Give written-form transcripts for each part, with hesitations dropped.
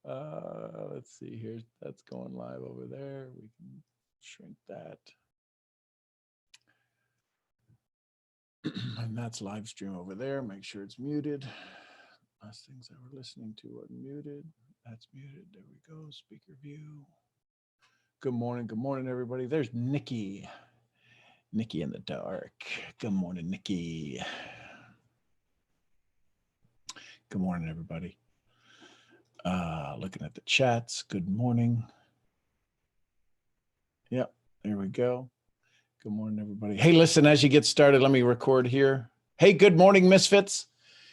Let's see here. That's going live over there. We can shrink that. And that's live stream over there. Make sure it's muted. Last things that we're listening to are muted. That's muted. There we go. Speaker view. Good morning, everybody. There's Nikki. Nikki in the dark. Good morning, Nikki. Good morning, everybody. Looking at the chats. Good morning. Yep, there we go. Good morning, everybody. Hey, listen, as you get started, let me record here. Hey, good morning, Misfits.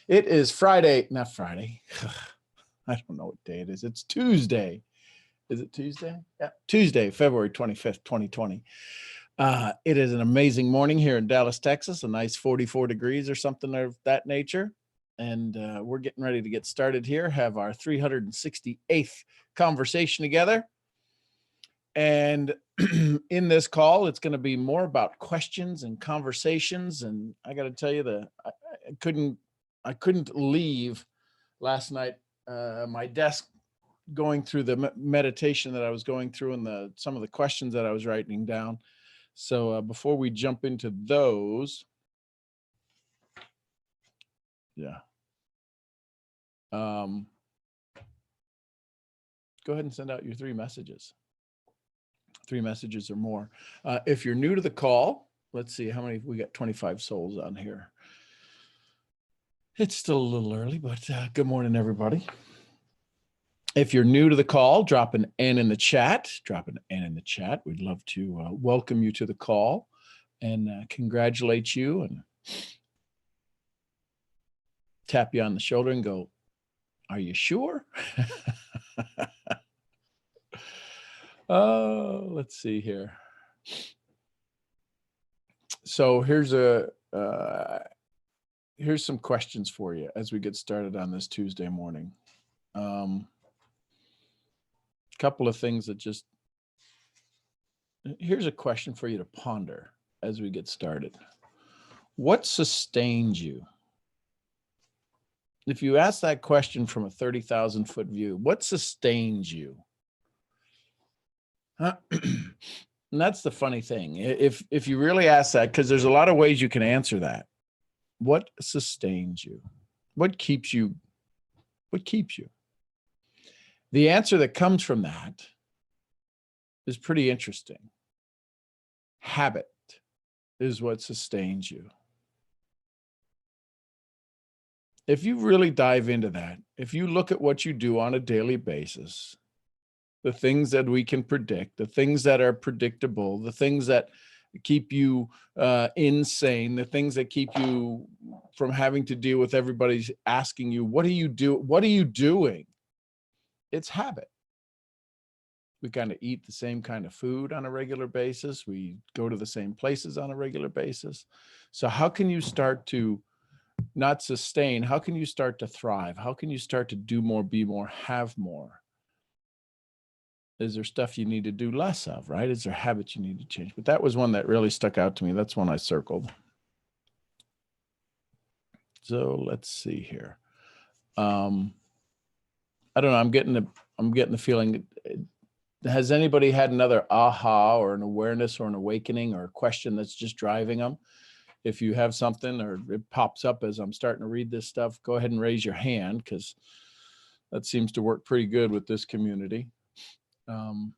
It is Friday, not Friday. I don't know what day it is. It's Tuesday. Is it Tuesday? Yeah, Tuesday, February 25th, 2020. It is an amazing morning here in Dallas, Texas, a nice 44 degrees or something of that nature. And we're getting ready to get started here, have our 368th conversation together. And in this call, it's going to be more about questions and conversations. And I got to tell you I couldn't leave last night, my desk, going through the meditation that I was going through and some of the questions that I was writing down. So before we jump into those, go ahead and send out your 3 messages. 3 messages or more. If you're new to the call, let's see how many, we got 25 souls on here. It's still a little early, but good morning, everybody. If you're new to the call, drop an N in the chat. Drop an N in the chat. We'd love to welcome you to the call and congratulate you and tap you on the shoulder and go, are you sure? Oh, let's see here. So here's some questions for you as we get started on this Tuesday morning. Couple of things that here's a question for you to ponder as we get started. What sustains you? If you ask that question from a 30,000 foot view, what sustains you? And that's the funny thing. If you really ask that, because there's a lot of ways you can answer that. What sustains you? What keeps you? What keeps you? The answer that comes from that is pretty interesting. Habit is what sustains you. If you really dive into that, if you look at what you do on a daily basis, the things that we can predict, the things that are predictable, the things that keep you insane, the things that keep you from having to deal with everybody's asking you, what do you do? What are you doing? It's habit. We kind of eat the same kind of food on a regular basis. We go to the same places on a regular basis. So how can you start to not sustain? How can you start to thrive? How can you start to do more, be more, have more? Is there stuff you need to do less of, right? Is there habits you need to change? But that was one that really stuck out to me. That's one I circled. So let's see here. I don't know. I'm getting the feeling. Has anybody had another aha or an awareness or an awakening or a question that's just driving them? If you have something or it pops up as I'm starting to read this stuff, go ahead and raise your hand, because that seems to work pretty good with this community. And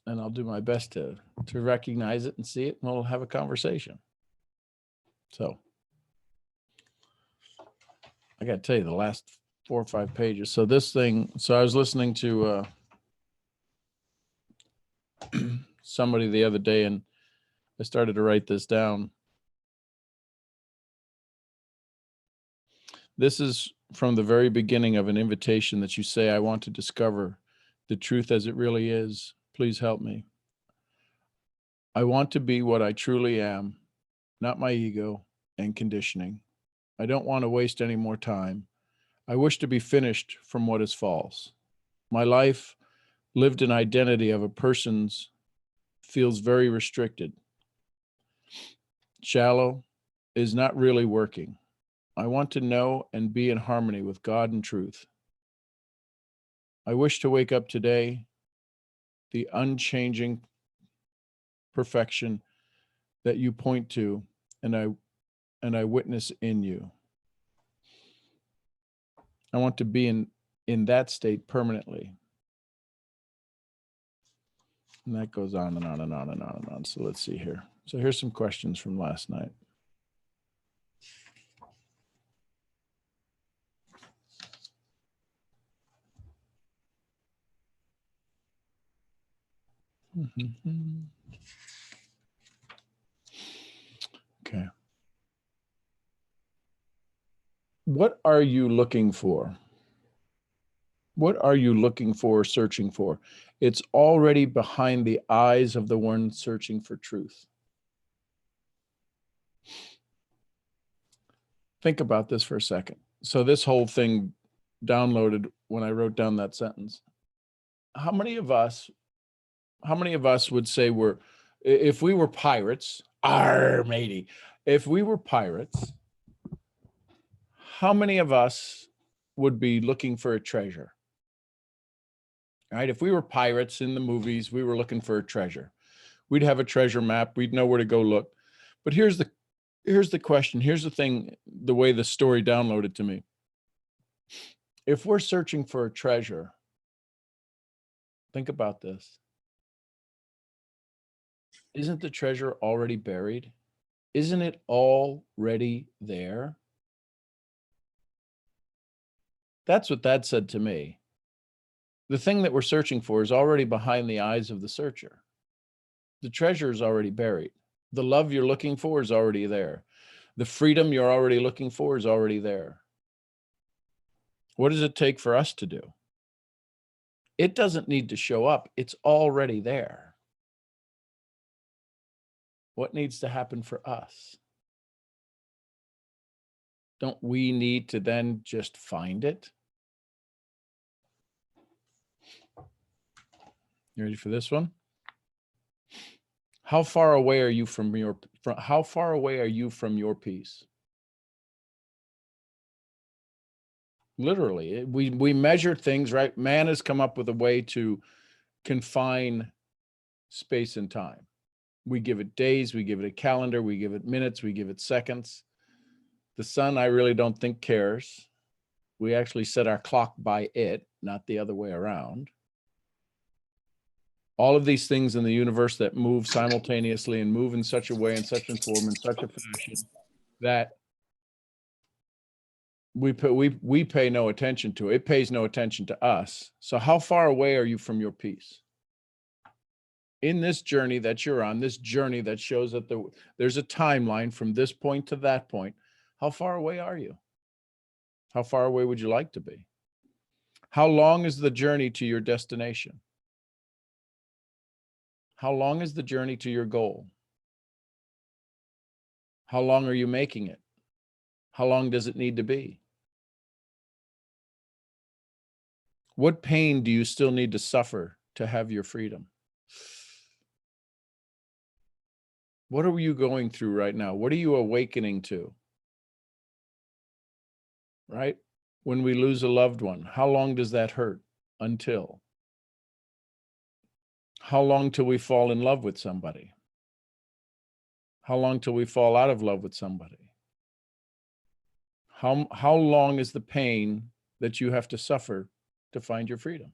I'll do my best to recognize it and see it, and we'll have a conversation. So I got to tell you, the last 4 or 5 pages. So this thing, so I was listening to somebody the other day, and I started to write this down. This is from the very beginning of an invitation that you say, I want to discover the truth as it really is. Please help me. I want to be what I truly am, not my ego and conditioning. I don't want to waste any more time. I wish to be finished from what is false. My life, lived in identity of a person's, feels very restricted. Shallow, is not really working. I want to know and be in harmony with God and truth. I wish to wake up today the unchanging perfection that you point to, and I witness in you. I want to be in that state permanently. And that goes on and on and on and on and on. So let's see here. So here's some questions from last night. Okay. What are you looking for? What are you looking for, searching for? It's already behind the eyes of the one searching for truth. Think about this for a second. So this whole thing downloaded when I wrote down that sentence. How many of us would say if we were pirates, matey, if we were pirates, how many of us would be looking for a treasure? Right? If we were pirates in the movies, we were looking for a treasure. We'd have a treasure map. We'd know where to go look. But here's the question. Here's the thing, the way the story downloaded to me. If we're searching for a treasure, think about this. Isn't the treasure already buried? Isn't it already there? That's what that said to me. The thing that we're searching for is already behind the eyes of the searcher. The treasure is already buried. The love you're looking for is already there. The freedom you're already looking for is already there. What does it take for us to do? It doesn't need to show up. It's already there. What needs to happen for us? Don't we need to then just find it? You ready for this one? How far away are you from your peace? Literally, we measure things, right? Man has come up with a way to confine space and time. We give it days, we give it a calendar, we give it minutes, we give it seconds. The sun, I really don't think cares. We actually set our clock by it, not the other way around. All of these things in the universe that move simultaneously and move in such a way, in such a form, in such a fashion that we pay no attention to. It pays no attention to us. So how far away are you from your peace? In this journey that you're on, this journey that shows that there's a timeline from this point to that point, how far away are you? How far away would you like to be? How long is the journey to your destination? How long is the journey to your goal? How long are you making it? How long does it need to be? What pain do you still need to suffer to have your freedom? What are you going through right now? What are you awakening to? Right? When we lose a loved one, how long does that hurt? Until? How long till we fall in love with somebody? How long till we fall out of love with somebody? How long is the pain that you have to suffer to find your freedom?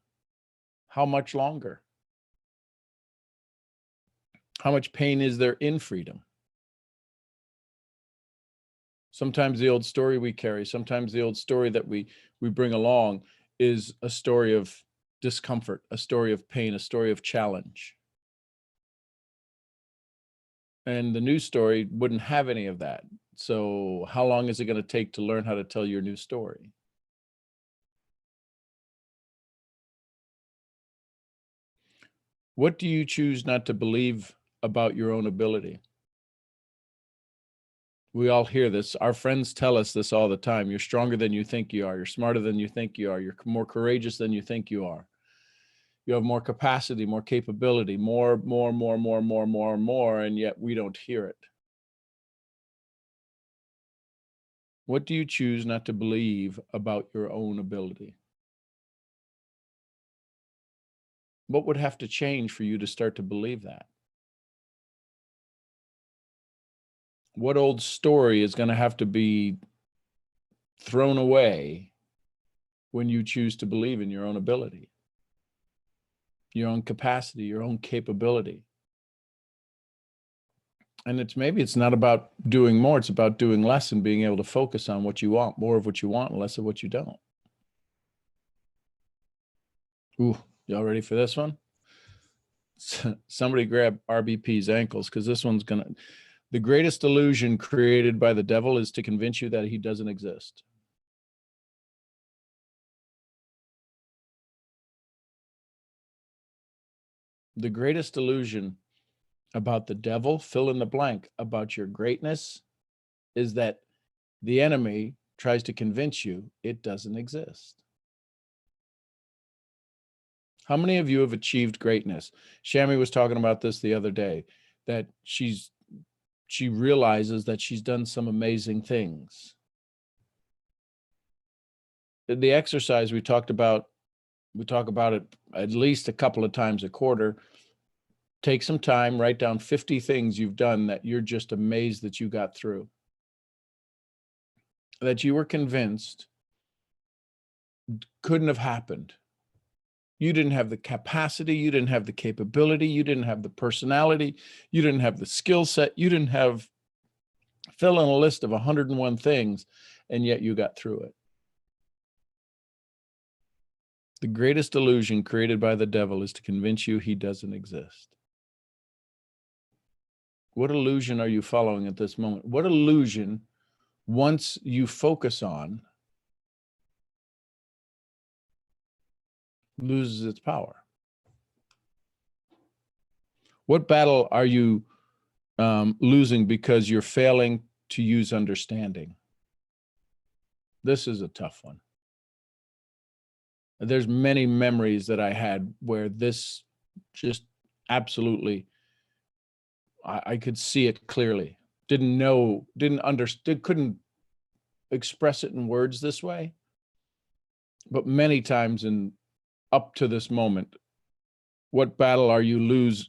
How much longer? How much pain is there in freedom? Sometimes the old story we carry, sometimes the old story that we bring along is a story of discomfort, a story of pain, a story of challenge. And the new story wouldn't have any of that. So how long is it going to take to learn how to tell your new story? What do you choose not to believe about your own ability? We all hear this. Our friends tell us this all the time. You're stronger than you think you are. You're smarter than you think you are. You're more courageous than you think you are. You have more capacity, more capability, more, and yet we don't hear it. What do you choose not to believe about your own ability? What would have to change for you to start to believe that? What old story is going to have to be thrown away when you choose to believe in your own ability, your own capacity, your own capability? And maybe it's not about doing more, it's about doing less and being able to focus on what you want, more of what you want and less of what you don't. Ooh, y'all ready for this one? Somebody grab RBP's ankles, because this one's gonna, the greatest illusion created by the devil is to convince you that he doesn't exist. The greatest illusion about the devil, fill in the blank, about your greatness, is that the enemy tries to convince you it doesn't exist. How many of you have achieved greatness? Shami was talking about this the other day, that she realizes that she's done some amazing things. The exercise we talk about it at least a couple of times a quarter. Take some time, write down 50 things you've done that you're just amazed that you got through, that you were convinced couldn't have happened. You didn't have the capacity, you didn't have the capability, you didn't have the personality, you didn't have the skill set, you didn't have, fill in a list of 101 things, and yet you got through it. The greatest illusion created by the devil is to convince you he doesn't exist. What illusion are you following at this moment? What illusion, once you focus on, loses its power? What battle are you losing because you're failing to use understanding? This is a tough one. There's many memories that I had where this just absolutely, I could see it clearly. Didn't understand, couldn't express it in words this way. But many times up to this moment, what battle are you losing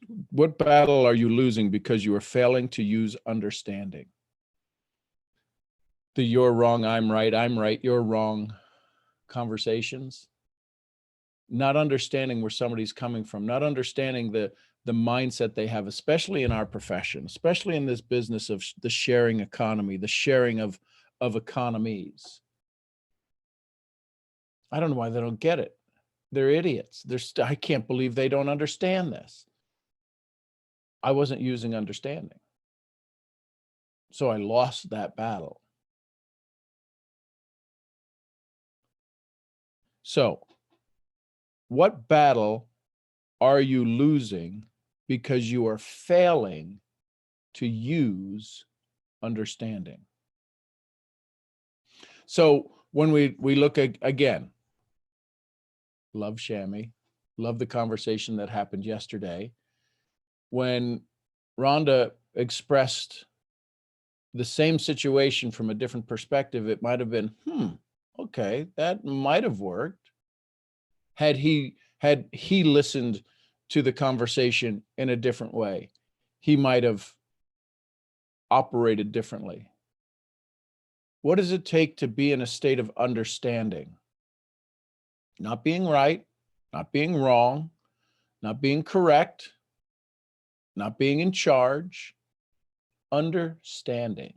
because you are failing to use understanding? The you're wrong, I'm right, you're wrong conversations. Not understanding where somebody's coming from, not understanding the mindset they have, especially in our profession, especially in this business of the sharing economy, the sharing of economies. I don't know why they don't get it. They're idiots. I can't believe they don't understand this. I wasn't using understanding. So I lost that battle. So what battle are you losing because you are failing to use understanding? So when we look at, again, love Shami, love the conversation that happened yesterday. When Rhonda expressed the same situation from a different perspective, it might have been, okay, that might have worked. Had he listened to the conversation in a different way, he might have operated differently. What does it take to be in a state of understanding? Not being right, not being wrong, not being correct, not being in charge, understanding.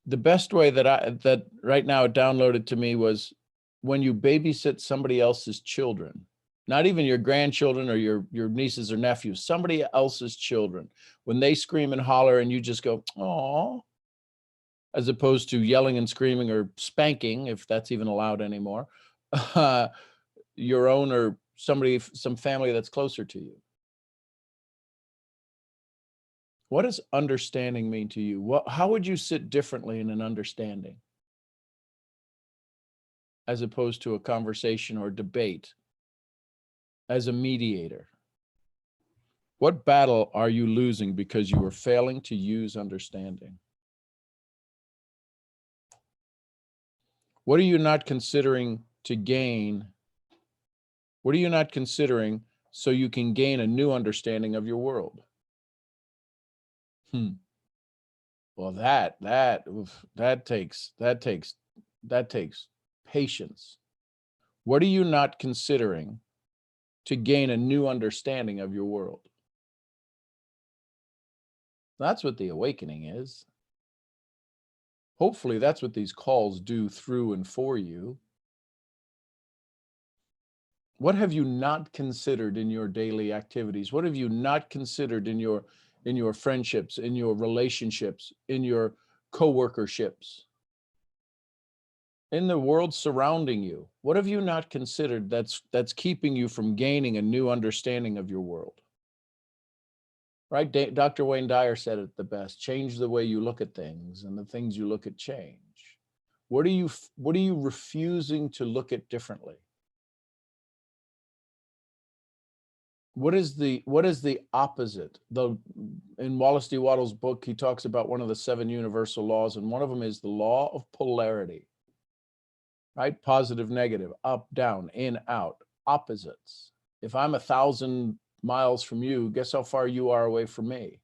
The best way that right now it downloaded to me was when you babysit somebody else's children, not even your grandchildren or your nieces or nephews, somebody else's children, when they scream and holler and you just go, "Aw," as opposed to yelling and screaming or spanking, if that's even allowed anymore, your own or some family that's closer to you. What does understanding mean to you? How would you sit differently in an understanding as opposed to a conversation or debate as a mediator? What battle are you losing because you are failing to use understanding? What are you not considering to gain What are you not considering so you can gain a new understanding of your world? Well, that takes patience. What are you not considering to gain a new understanding of your world? That's what the awakening is. Hopefully, that's what these calls do through and for you. What have you not considered in your daily activities? What have you not considered in your friendships, in your relationships, in your co-workerships, in the world surrounding you? What have you not considered that's keeping you from gaining a new understanding of your world? Right? Dr. Wayne Dyer said it the best: change the way you look at things, and the things you look at change. What are you refusing to look at differently? What is the opposite? In Wallace D. Wattles' book, he talks about one of the 7 universal laws, and one of them is the law of polarity. Right? Positive, negative, up, down, in, out, opposites. If I'm 1,000 miles from you, guess how far you are away from me?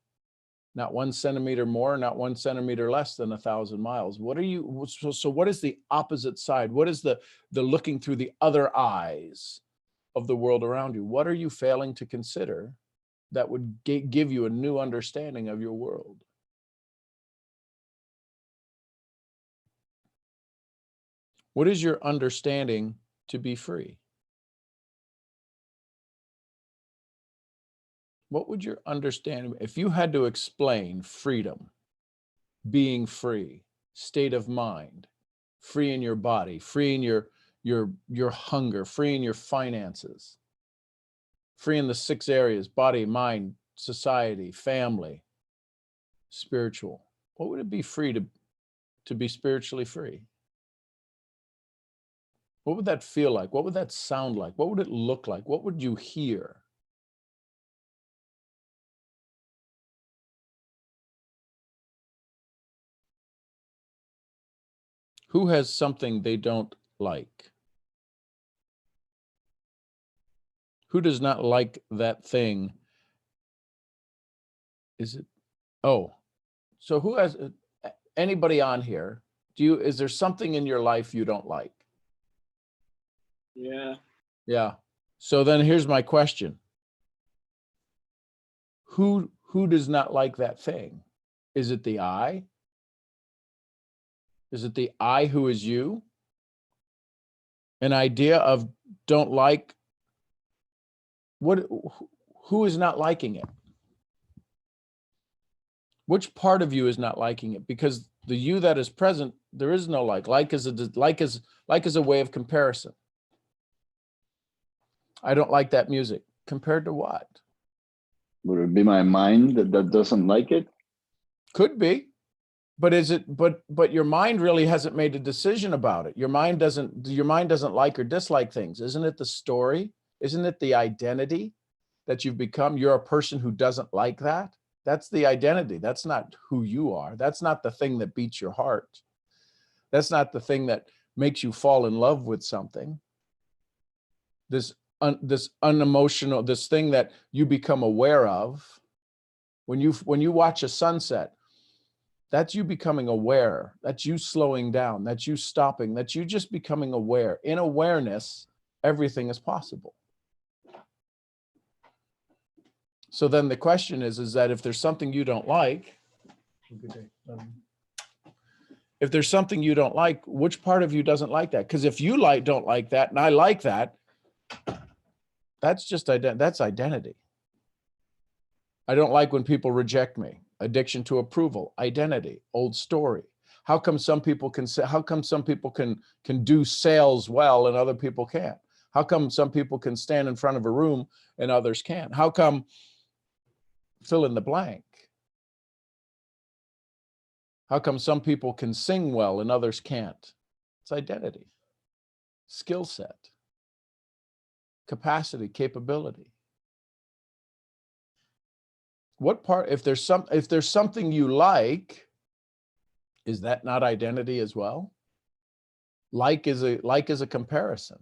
Not 1 centimeter more, not 1 centimeter less than 1,000 miles. What are you, so what is the opposite side? What is the looking through the other eyes of the world around you? What are you failing to consider that would give you a new understanding of your world? What is your understanding to be free? What would your understanding, if you had to explain freedom, being free, state of mind, free in your body, free in your hunger, free in your finances, free in the 6 areas: body, mind, society, family, spiritual? What would it be free to be spiritually free? What would that feel like? What would that sound like? What would it look like? What would you hear? Who has something they don't like? Who does not like that thing? Is it, oh, so who has, anybody on here? Is there something in your life you don't like? Yeah. Yeah. So then here's my question. Who does not like that thing? Is it the I? Is it the I who is you? An idea of don't like, who is not liking it? Which part of you is not liking it? Because the you that is present, there is no like. Like is a way of comparison. I don't like that music. Compared to what? Would it be my mind that doesn't like it? Could be. But is it, but your mind really hasn't made a decision about it. Your mind doesn't like or dislike things. Isn't it the story? Isn't it the identity that you've become? You're a person who doesn't like that. That's the identity. That's not who you are. That's not the thing that beats your heart. That's not the thing that makes you fall in love with something. This unemotional, this thing that you become aware of when you watch a sunset. That's you becoming aware. That's you slowing down. That's you stopping. That's you just becoming aware. In awareness, everything is possible. So then the question is that if there's something you don't like, if there's something you don't like, which part of you doesn't like that? Because if you don't like that and I like that, that's just that's identity. I don't like when people reject me. Addiction to approval, identity, old story. How come some people can do sales well and other people can't? How come some people can stand in front of a room and others can't? How come, fill in the blank? How come some people can sing well and others can't? It's identity, skill set, capacity, capability. What part, if there's something you like, is that not identity as well? Like is a comparison.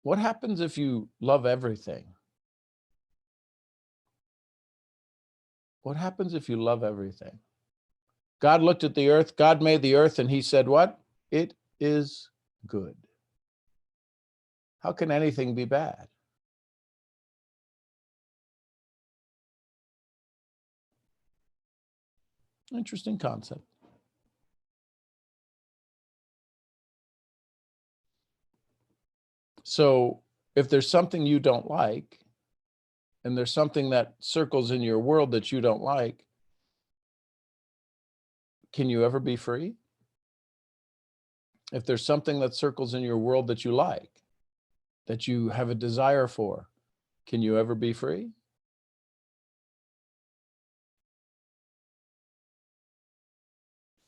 What happens if you love everything? What happens if you love everything? God looked at the earth, God made the earth, and he said, what? It is good. How can anything be bad? Interesting concept. So if there's something you don't like, and there's something that circles in your world that you don't like, can you ever be free? If there's something that circles in your world that you like, that you have a desire for, can you ever be free?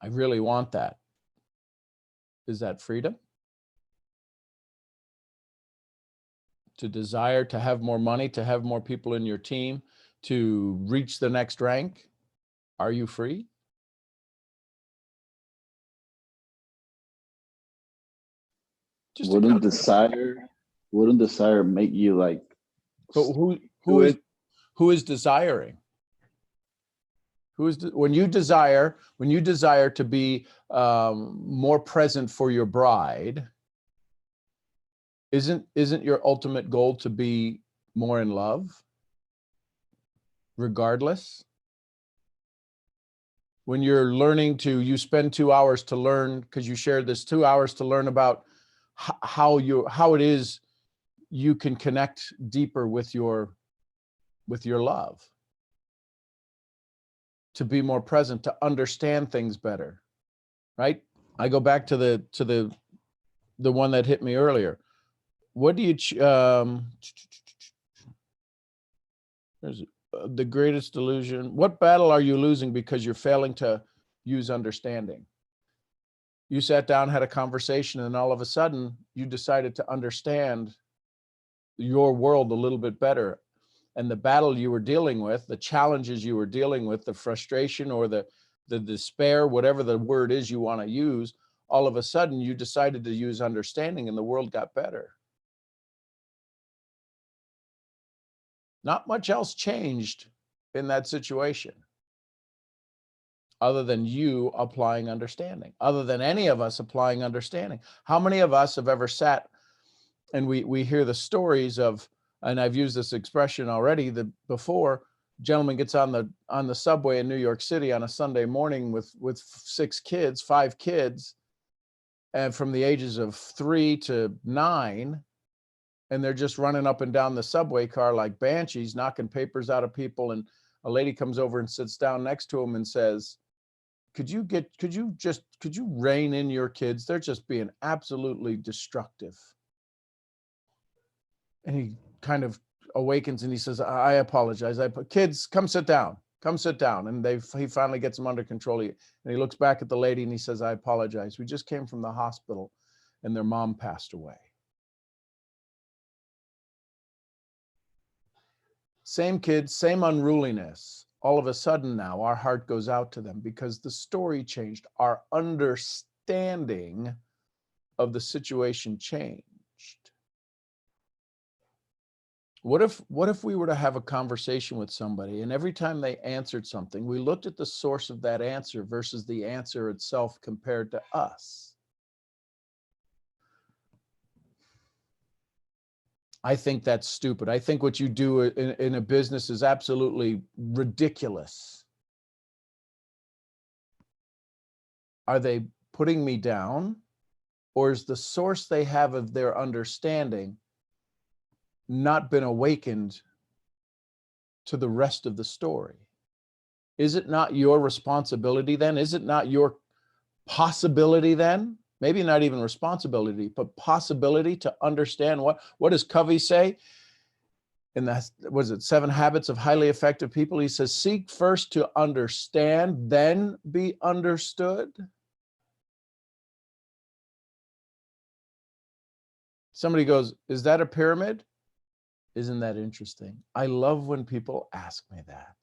I really want that. Is that freedom? To desire to have more money, to have more people in your team, to reach the next rank? Are you free? Just Wouldn't desire make you like but do who is desiring? When you desire to be more present for your bride, isn't your ultimate goal to be more in love regardless? When you're learning you spend 2 hours to learn, because you shared this, 2 hours to learn about how it is you can connect deeper with your love, to be more present, to understand things better, right? I go back to the one that hit me earlier. What do you there's the greatest delusion? What battle are you losing because you're failing to use understanding? You sat down, had a conversation, and all of a sudden you decided to understand your world a little bit better. And the battle you were dealing with, the challenges you were dealing with, the frustration or the despair, whatever the word is you want to use, all of a sudden you decided to use understanding and the world got better. Not much else changed in that situation other than you applying understanding, other than any of us applying understanding. How many of us have ever sat and we hear the stories of, and I've used this expression already before, gentleman gets on the subway in New York City on a Sunday morning with 5 kids, and from the ages of 3 to 9, and they're just running up and down the subway car like banshees, knocking papers out of people. And a lady comes over and sits down next to him and says, could you rein in your kids? They're just being absolutely destructive. And he kind of awakens and he says, I apologize. Kids, come sit down. Come sit down. And he finally gets them under control. And he looks back at the lady and he says, I apologize. We just came from the hospital and their mom passed away. Same kids, same unruliness. All of a sudden now our heart goes out to them because the story changed. Our understanding of the situation changed. What if we were to have a conversation with somebody and every time they answered something, we looked at the source of that answer versus the answer itself compared to us? I think that's stupid. I think what you do in a business is absolutely ridiculous. Are they putting me down, or is the source they have of their understanding not been awakened to the rest of the story? Is it not your responsibility then? Is it not your possibility then? Maybe not even responsibility, but possibility to understand what does Covey say? In the, was it 7 Habits of Highly Effective People? He says, seek first to understand, then be understood. Somebody goes, is that a pyramid? Isn't that interesting? I love when people ask me that.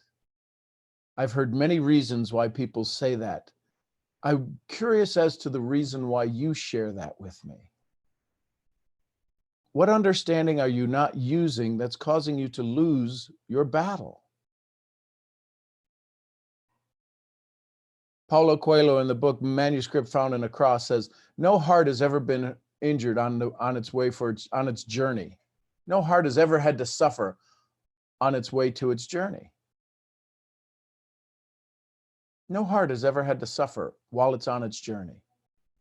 I've heard many reasons why people say that. I'm curious as to the reason why you share that with me. What understanding are you not using that's causing you to lose your battle? Paulo Coelho in the book Manuscript Found in a Cross says, no heart has ever been injured on its way on its journey. No heart has ever had to suffer on its way to its journey. No heart has ever had to suffer while it's on its journey.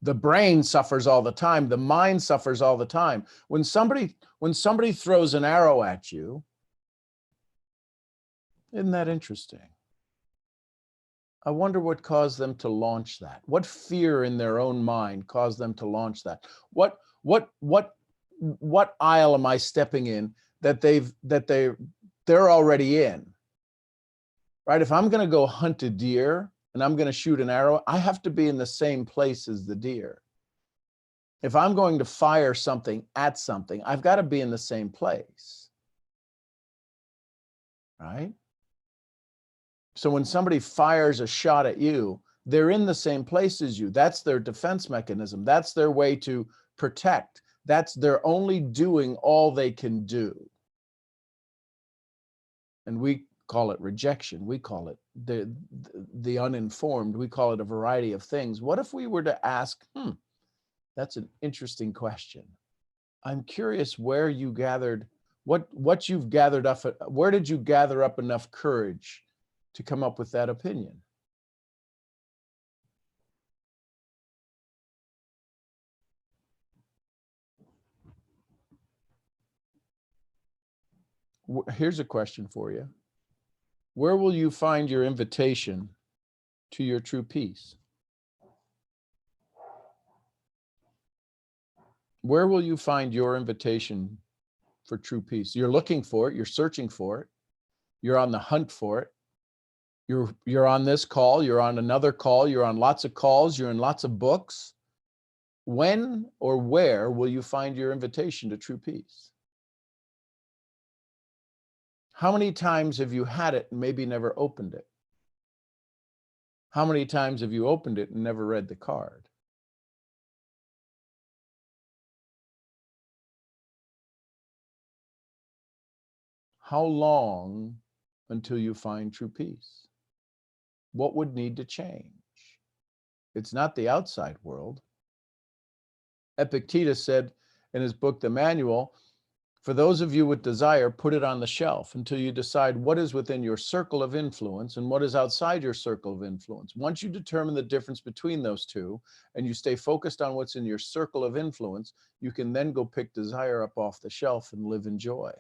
The brain suffers all the time. The mind suffers all the time. When somebody throws an arrow at you, isn't that interesting? I wonder what caused them to launch that. What fear in their own mind caused them to launch that? What aisle am I stepping in that they're already in? Right? If I'm going to go hunt a deer and I'm going to shoot an arrow, I have to be in the same place as the deer. If I'm going to fire something at something, I've got to be in the same place. Right? So when somebody fires a shot at you, they're in the same place as you. That's their defense mechanism. That's their way to protect. They're only doing all they can do. And we call it rejection. We call it the uninformed. We call it a variety of things. What if we were to ask, that's an interesting question. I'm curious where you gathered, what you've gathered up, where did you gather up enough courage to come up with that opinion? Here's a question for you. Where will you find your invitation to your true peace? Where will you find your invitation for true peace? You're looking for it, you're searching for it, you're on the hunt for it. You're on this call, you're on another call, you're on lots of calls, you're in lots of books. When or where will you find your invitation to true peace? How many times have you had it and maybe never opened it? How many times have you opened it and never read the card? How long until you find true peace? What would need to change? It's not the outside world. Epictetus said in his book, The Manual, for those of you with desire, put it on the shelf until you decide what is within your circle of influence and what is outside your circle of influence. Once you determine the difference between those two and you stay focused on what's in your circle of influence, you can then go pick desire up off the shelf and live in joy.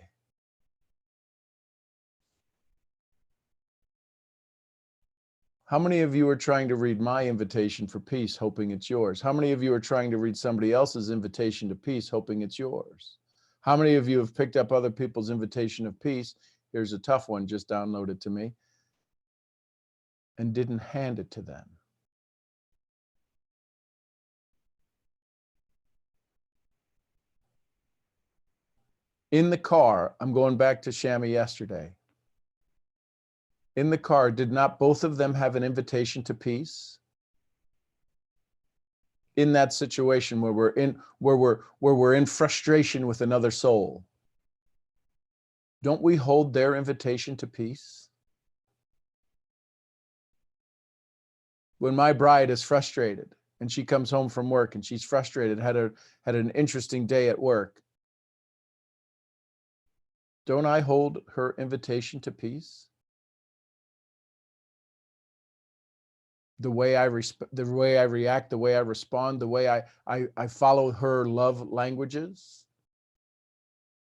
How many of you are trying to read my invitation for peace, hoping it's yours? How many of you are trying to read somebody else's invitation to peace, hoping it's yours? How many of you have picked up other people's invitation of peace? Here's a tough one, just download it to me, and didn't hand it to them. In the car, I'm going back to Chamois yesterday. In the car, did not both of them have an invitation to peace? In that situation where we're in frustration with another soul, don't we hold their invitation to peace? When my bride is frustrated and she comes home from work and she's frustrated, had an interesting day at work, don't I hold her invitation to peace? The way I react, the way I respond, the way I follow her love languages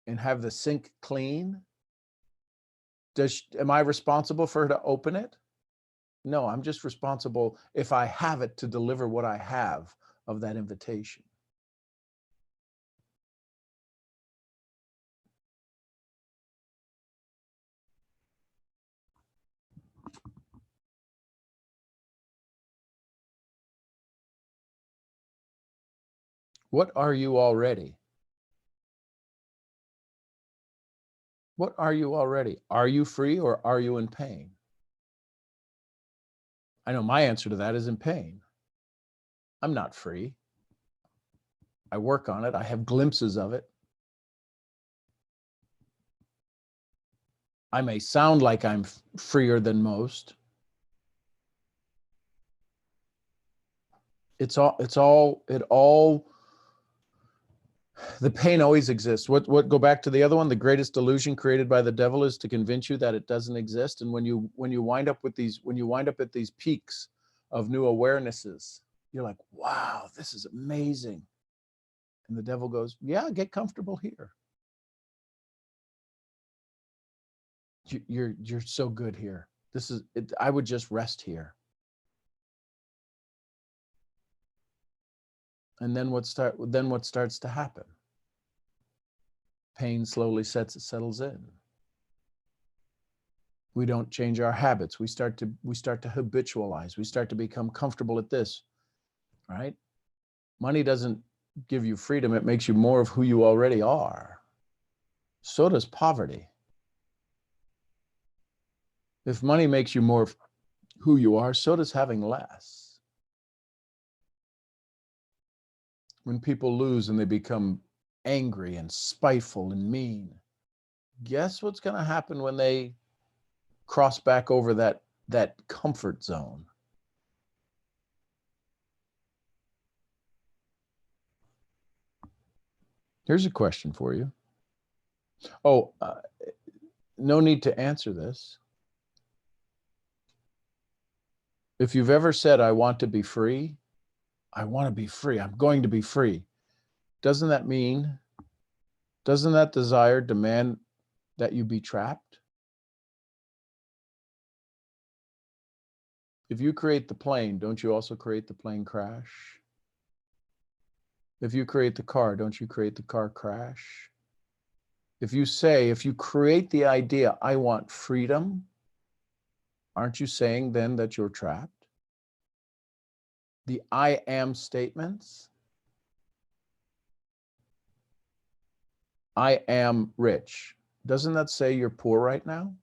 and have the sink clean. Am I responsible for her to open it? No, I'm just responsible if I have it to deliver what I have of that invitation. What are you already? What are you already? Are you free or are you in pain? I know my answer to that is in pain. I'm not free. I work on it. I have glimpses of it. I may sound like I'm freer than most. It all, the pain always exists. What go back to the other one? The greatest delusion created by the devil is to convince you that it doesn't exist. And when you wind up with these, when you wind up at these peaks of new awarenesses, you're like, wow, this is amazing. And the devil goes, yeah, get comfortable here. You're so good here. This is it. I would just rest here. And then what starts to happen? Pain slowly settles in. We don't change our habits. We start to habitualize. We start to become comfortable at this, right? Money doesn't give you freedom. It makes you more of who you already are. So does poverty. If money makes you more of who you are, so does having less. When people lose and they become angry and spiteful and mean, guess what's going to happen when they cross back over that comfort zone? Here's a question for you. Oh, no need to answer this. If you've ever said, I want to be free, I want to be free, I'm going to be free, doesn't that desire demand that you be trapped? If you create the plane, don't you also create the plane crash? If you create the car, don't you create the car crash? If you create the idea, I want freedom, aren't you saying then that you're trapped? The I am statements, I am rich, doesn't that say you're poor right now?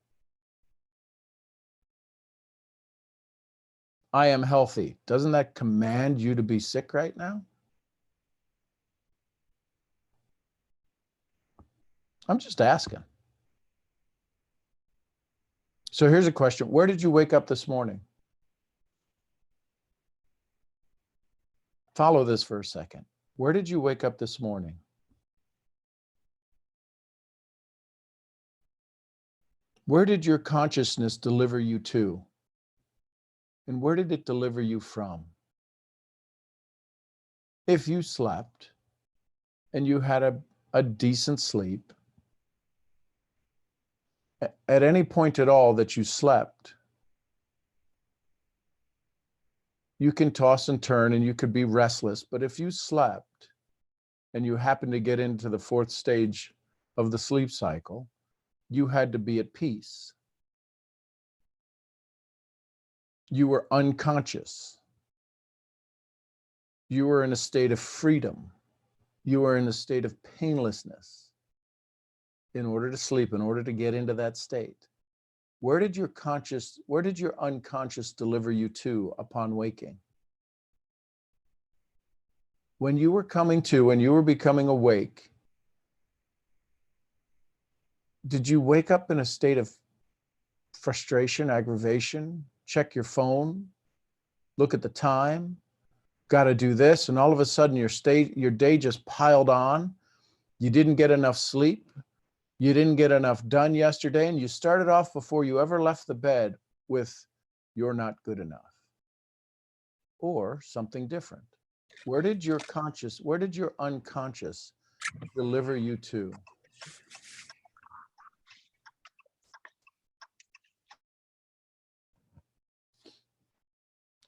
I am healthy, doesn't that command you to be sick right now? I'm just asking. So here's a question. Where did you wake up this morning? Follow this for a second. Where did you wake up this morning? Where did your consciousness deliver you to? And where did it deliver you from? If you slept and you had a decent sleep, at any point at all that you slept, you can toss and turn and you could be restless, but if you slept and you happen to get into the fourth stage of the sleep cycle, you had to be at peace. You were unconscious. You were in a state of freedom. You were in a state of painlessness in order to sleep, in order to get into that state. Where did your unconscious deliver you to upon waking? When you were coming to, when you were becoming awake, did you wake up in a state of frustration, aggravation, check your phone, look at the time, got to do this, and all of a sudden your day just piled on? You didn't get enough sleep. You didn't get enough done yesterday, and you started off before you ever left the bed with, you're not good enough, or something different. Where did your unconscious deliver you to?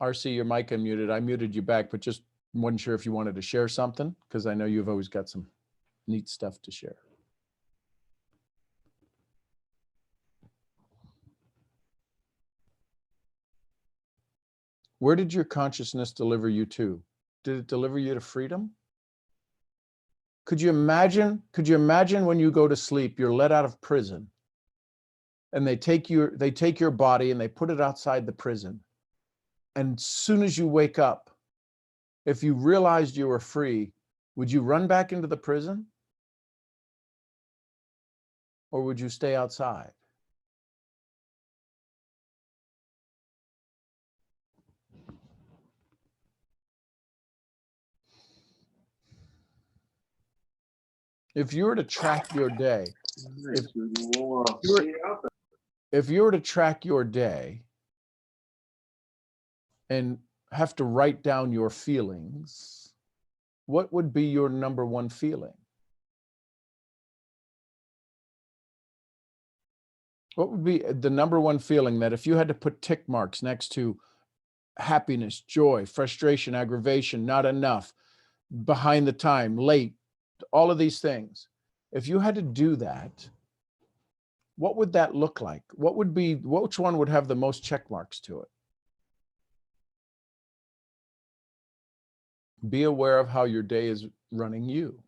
RC, your mic unmuted. I muted you back, but just wasn't sure if you wanted to share something, because I know you've always got some neat stuff to share. Where did your consciousness deliver you to? Did it deliver you to freedom? Could you imagine when you go to sleep, you're let out of prison and they take your body and they put it outside the prison. And as soon as you wake up, if you realized you were free, would you run back into the prison? Or would you stay outside? If you were to track your day, Nice. if you were to track your day and have to write down your feelings, what would be your number one feeling? What would be the number one feeling that if you had to put tick marks next to happiness, joy, frustration, aggravation, not enough, behind the time, late, all of these things, if you had to do that, what would that look like? What would be, which one would have the most check marks to it? Be aware of how your day is running you.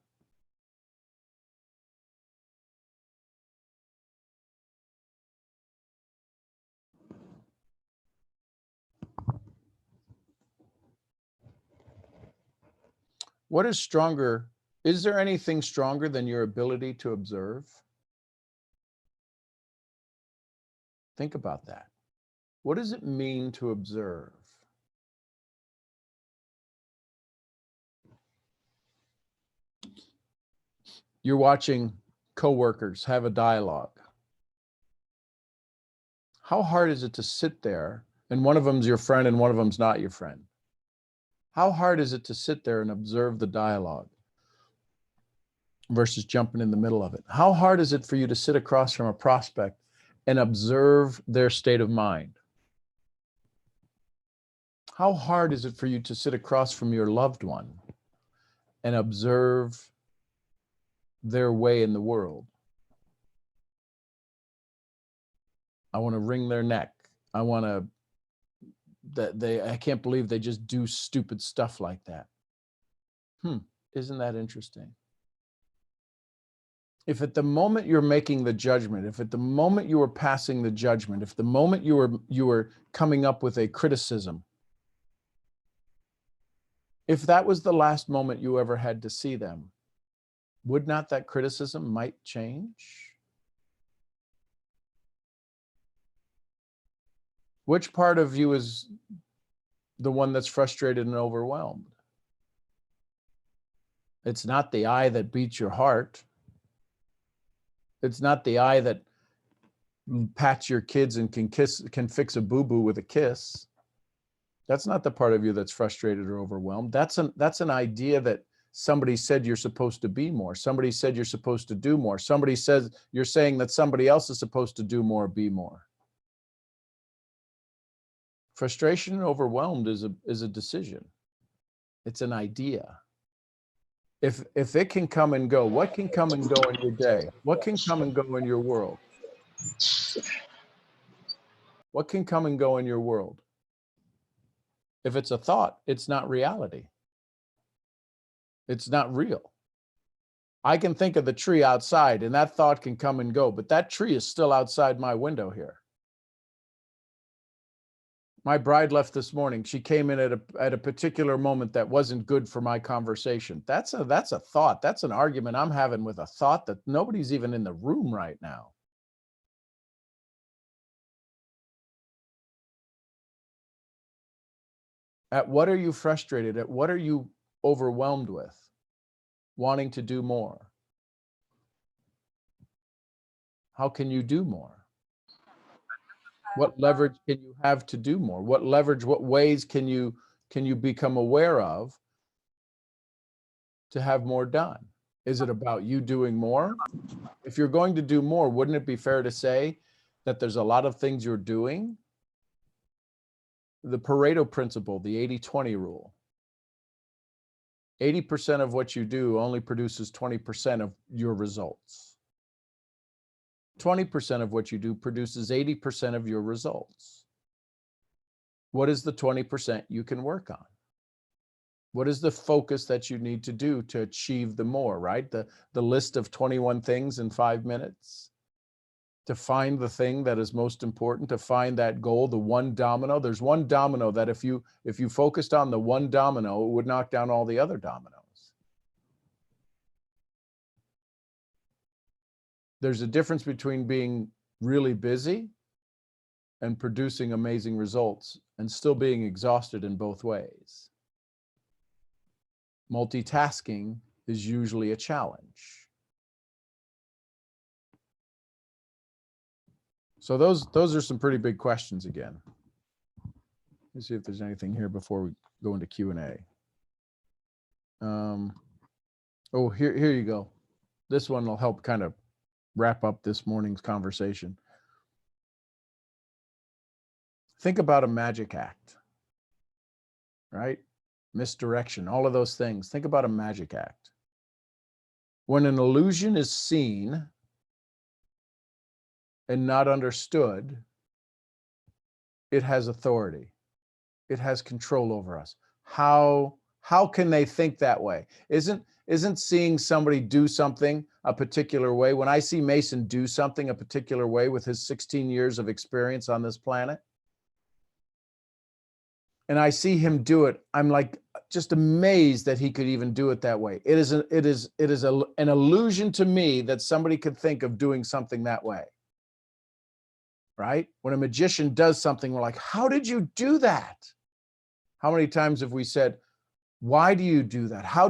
What is stronger? Is there anything stronger than your ability to observe? Think about that. What does it mean to observe? You're watching coworkers have a dialogue. How hard is it to sit there and one of them's your friend and one of them's not your friend? How hard is it to sit there and observe the dialogue versus jumping in the middle of it? How hard is it for you to sit across from a prospect and observe their state of mind? How hard is it for you to sit across from your loved one and observe their way in the world? I want to wring their neck. I want to, I can't believe they just do stupid stuff like that. Isn't that interesting? If at the moment you're making the judgment, if at the moment you were passing the judgment, if the moment you were coming up with a criticism, if that was the last moment you ever had to see them, would not that criticism might change? Which part of you is the one that's frustrated and overwhelmed? It's not the I that beats your heart. It's not the I that pats your kids and can fix a boo-boo with a kiss. That's not the part of you that's frustrated or overwhelmed. That's an idea that somebody said you're supposed to be more. Somebody said you're supposed to do more. Somebody says you're saying that somebody else is supposed to do more, be more. Frustration and overwhelmed is a decision. It's an idea. If it can come and go, what can come and go in your day? What can come and go in your world? What can come and go in your world? If it's a thought, it's not reality. It's not real. I can think of the tree outside and that thought can come and go, but that tree is still outside my window here. My bride left this morning. She came in at a particular moment that wasn't good for my conversation. That's a thought. That's an argument I'm having with a thought that nobody's even in the room right now. At what are you frustrated? At what are you overwhelmed with? Wanting to do more. How can you do more? What leverage can you have to do more? What leverage, what ways can you become aware of to have more done? Is it about you doing more? If you're going to do more, wouldn't it be fair to say that there's a lot of things you're doing? The Pareto principle, the 80-20 rule. 80% of what you do only produces 20% of your results. 20% of what you do produces 80% of your results. What is the 20% you can work on? What is the focus that you need to do to achieve the more, right? The list of 21 things in 5 minutes. To find the thing that is most important, to find that goal, the one domino. There's one domino that if you focused on the one domino, it would knock down all the other dominoes. There's a difference between being really busy and producing amazing results and still being exhausted in both ways. Multitasking is usually a challenge. So those are some pretty big questions again. Let's see if there's anything here before we go into Q&A. Oh, here you go. This one will help kind of wrap up this morning's conversation. Think about a magic act, right? Misdirection, all of those things. Think about a magic act. When an illusion is seen and not understood, it has authority. It has control over us. How can they think that way? Isn't seeing somebody do something a particular way? When I see Mason do something a particular way with his 16 years of experience on this planet, and I see him do it, I'm like just amazed that he could even do it that way. It is an illusion to me that somebody could think of doing something that way. Right? When a magician does something, we're like, how did you do that? How many times have we said, why do you do that? How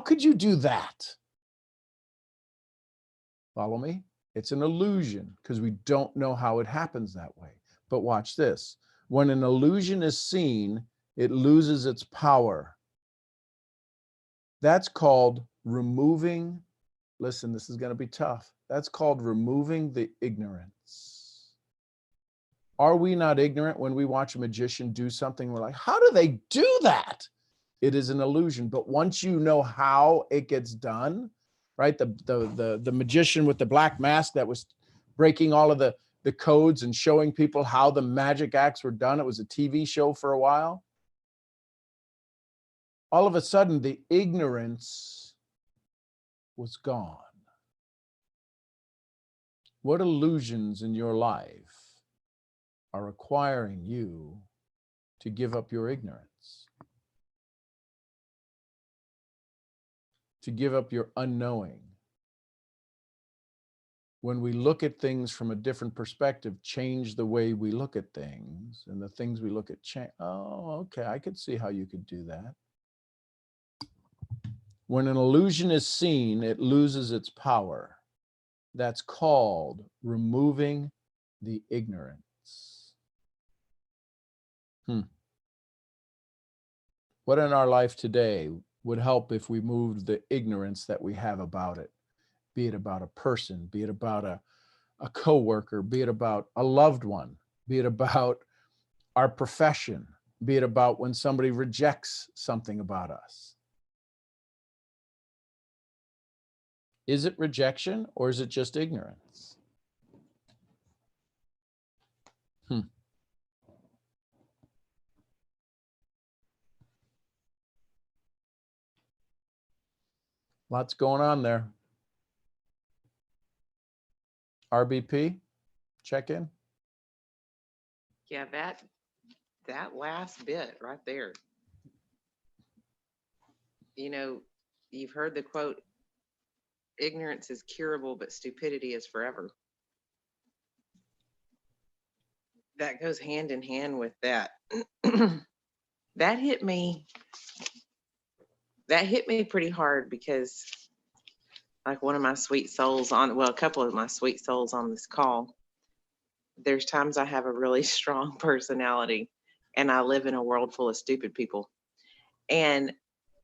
could you do that? Follow me? It's an illusion because we don't know how it happens that way. But watch this. When an illusion is seen, it loses its power. That's called removing, listen, this is going to be tough. That's called removing the ignorance. Are we not ignorant when we watch a magician do something? We're like, how do they do that? It is an illusion. But once you know how it gets done, right? The magician with the black mask that was breaking all of the codes and showing people how the magic acts were done. It was a TV show for a while. All of a sudden, the ignorance was gone. What illusions in your life are requiring you to give up your ignorance, to give up your unknowing? When we look at things from a different perspective, change the way we look at things, and the things we look at change. Oh, okay, I could see how you could do that. When an illusion is seen, it loses its power. That's called removing the ignorance. What in our life today would help if we moved the ignorance that we have about it? Be it about a person, be it about a coworker, be it about a loved one, be it about our profession, be it about when somebody rejects something about us. Is it rejection or is it just ignorance? Lots going on there. RBP, check in. Yeah, that last bit right there. You know, you've heard the quote, ignorance is curable, but stupidity is forever. That goes hand in hand with that. That hit me pretty hard because like one of my sweet souls a couple of my sweet souls on this call, there's times I have a really strong personality and I live in a world full of stupid people. And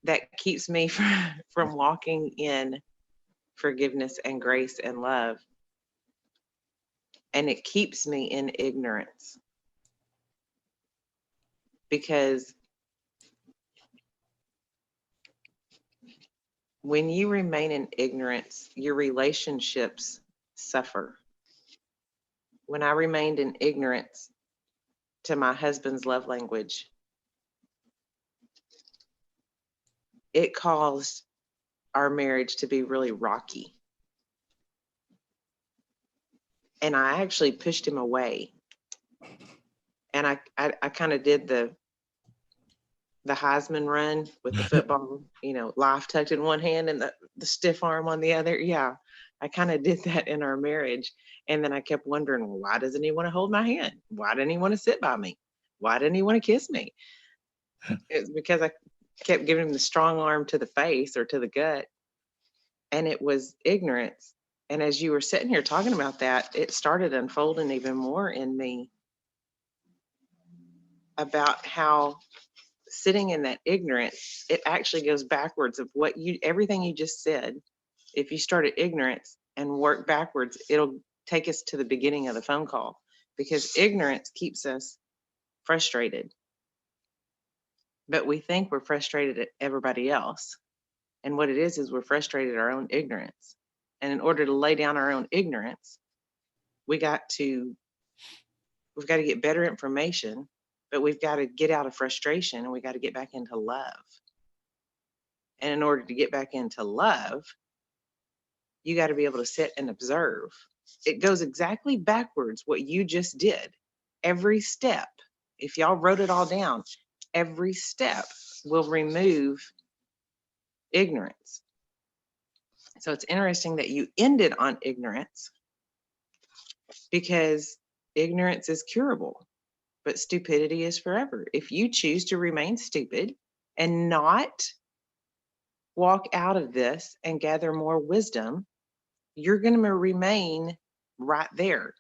that keeps me from walking in forgiveness and grace and love. And it keeps me in ignorance. Because when you remain in ignorance, your relationships suffer. When I remained in ignorance to my husband's love language, it caused our marriage to be really rocky. And I actually pushed him away. And I kind of did the Heisman run with the football, life tucked in one hand and the stiff arm on the other. Yeah, I kind of did that in our marriage. And then I kept wondering, well, why doesn't he want to hold my hand? Why didn't he want to sit by me? Why didn't he want to kiss me? It's because I kept giving him the strong arm to the face or to the gut. And it was ignorance. And as you were sitting here talking about that, it started unfolding even more in me about how sitting in that ignorance, it actually goes backwards of what everything you just said. If you start at ignorance and work backwards, it'll take us to the beginning of the phone call, because ignorance keeps us frustrated. But we think we're frustrated at everybody else. And what it is we're frustrated at our own ignorance. And in order to lay down our own ignorance, we've got to get better information, but we've got to get out of frustration, and we got to get back into love. And in order to get back into love, you got to be able to sit and observe. It goes exactly backwards what you just did. Every step, if y'all wrote it all down, every step will remove ignorance. So it's interesting that you ended on ignorance, because ignorance is curable, but stupidity is forever. If you choose to remain stupid and not walk out of this and gather more wisdom, you're going to remain right there.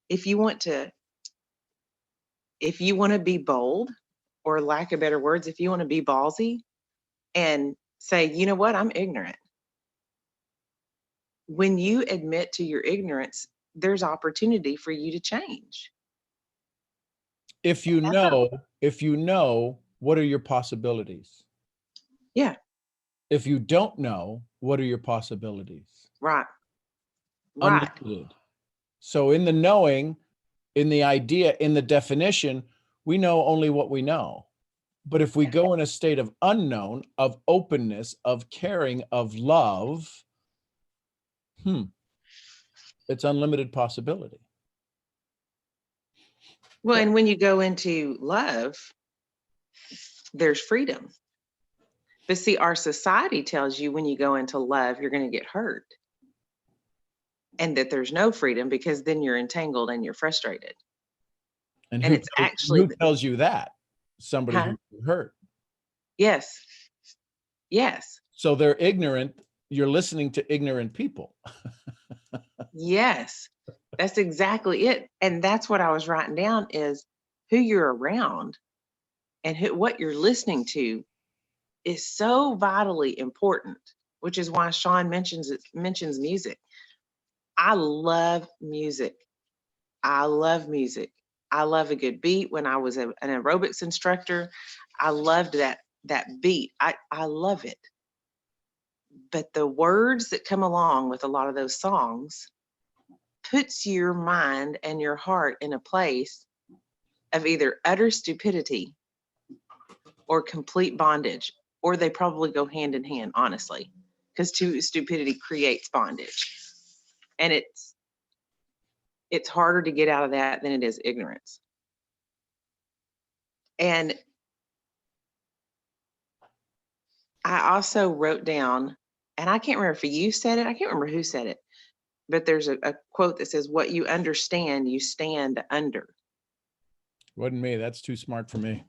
If you want to be bold, or lack of better words, if you want to be ballsy and say, you know what, I'm ignorant. When you admit to your ignorance, there's opportunity for you to change. If you know, what are your possibilities? Yeah. If you don't know, what are your possibilities? Right. Unlimited. So in the knowing, in the idea, in the definition, we know only what we know. But if we go in a state of unknown, of openness, of caring, of love, it's unlimited possibility. Well, and when you go into love, there's freedom. But see, our society tells you when you go into love, you're going to get hurt, and that there's no freedom, because then you're entangled and you're frustrated. And it's actually who tells you that? Somebody who hurt. Yes. Yes. So they're ignorant. You're listening to ignorant people. Yes, that's exactly it. And that's what I was writing down, is who you're around and what you're listening to is so vitally important, which is why Sean mentions music. I love music. I love music. I love a good beat. When I was an aerobics instructor, I loved that beat. I love it. But the words that come along with a lot of those songs puts your mind and your heart in a place of either utter stupidity or complete bondage, or they probably go hand in hand, honestly, because stupidity creates bondage. And it's harder to get out of that than it is ignorance. And I also wrote down, and I can't remember if you said it, I can't remember who said it, but there's a quote that says, what you understand, you stand under. Wasn't me. That's too smart for me.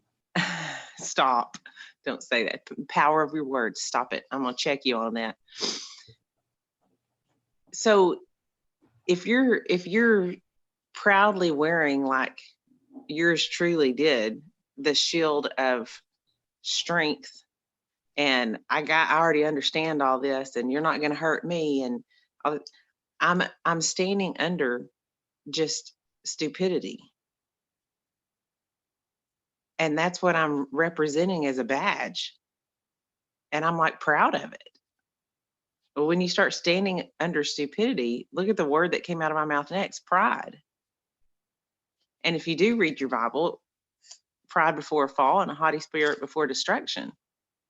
Stop. Don't say that. Power of your words. Stop it. I'm going to check you on that. So if you're proudly wearing, like yours truly did, the shield of strength, and I already understand all this, and you're not going to hurt me, and I'm standing under just stupidity. And that's what I'm representing as a badge. And I'm like proud of it. But when you start standing under stupidity, look at the word that came out of my mouth next, pride. And if you do read your Bible, pride before a fall and a haughty spirit before destruction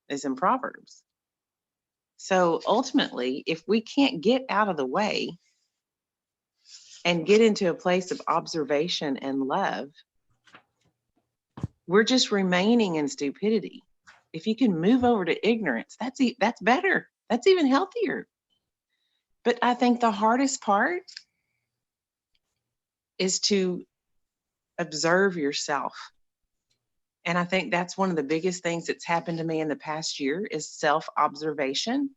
is in Proverbs. So ultimately, if we can't get out of the way and get into a place of observation and love, we're just remaining in stupidity. If you can move over to ignorance, that's better. That's even healthier. But I think the hardest part is to observe yourself. And I think that's one of the biggest things that's happened to me in the past year is self-observation.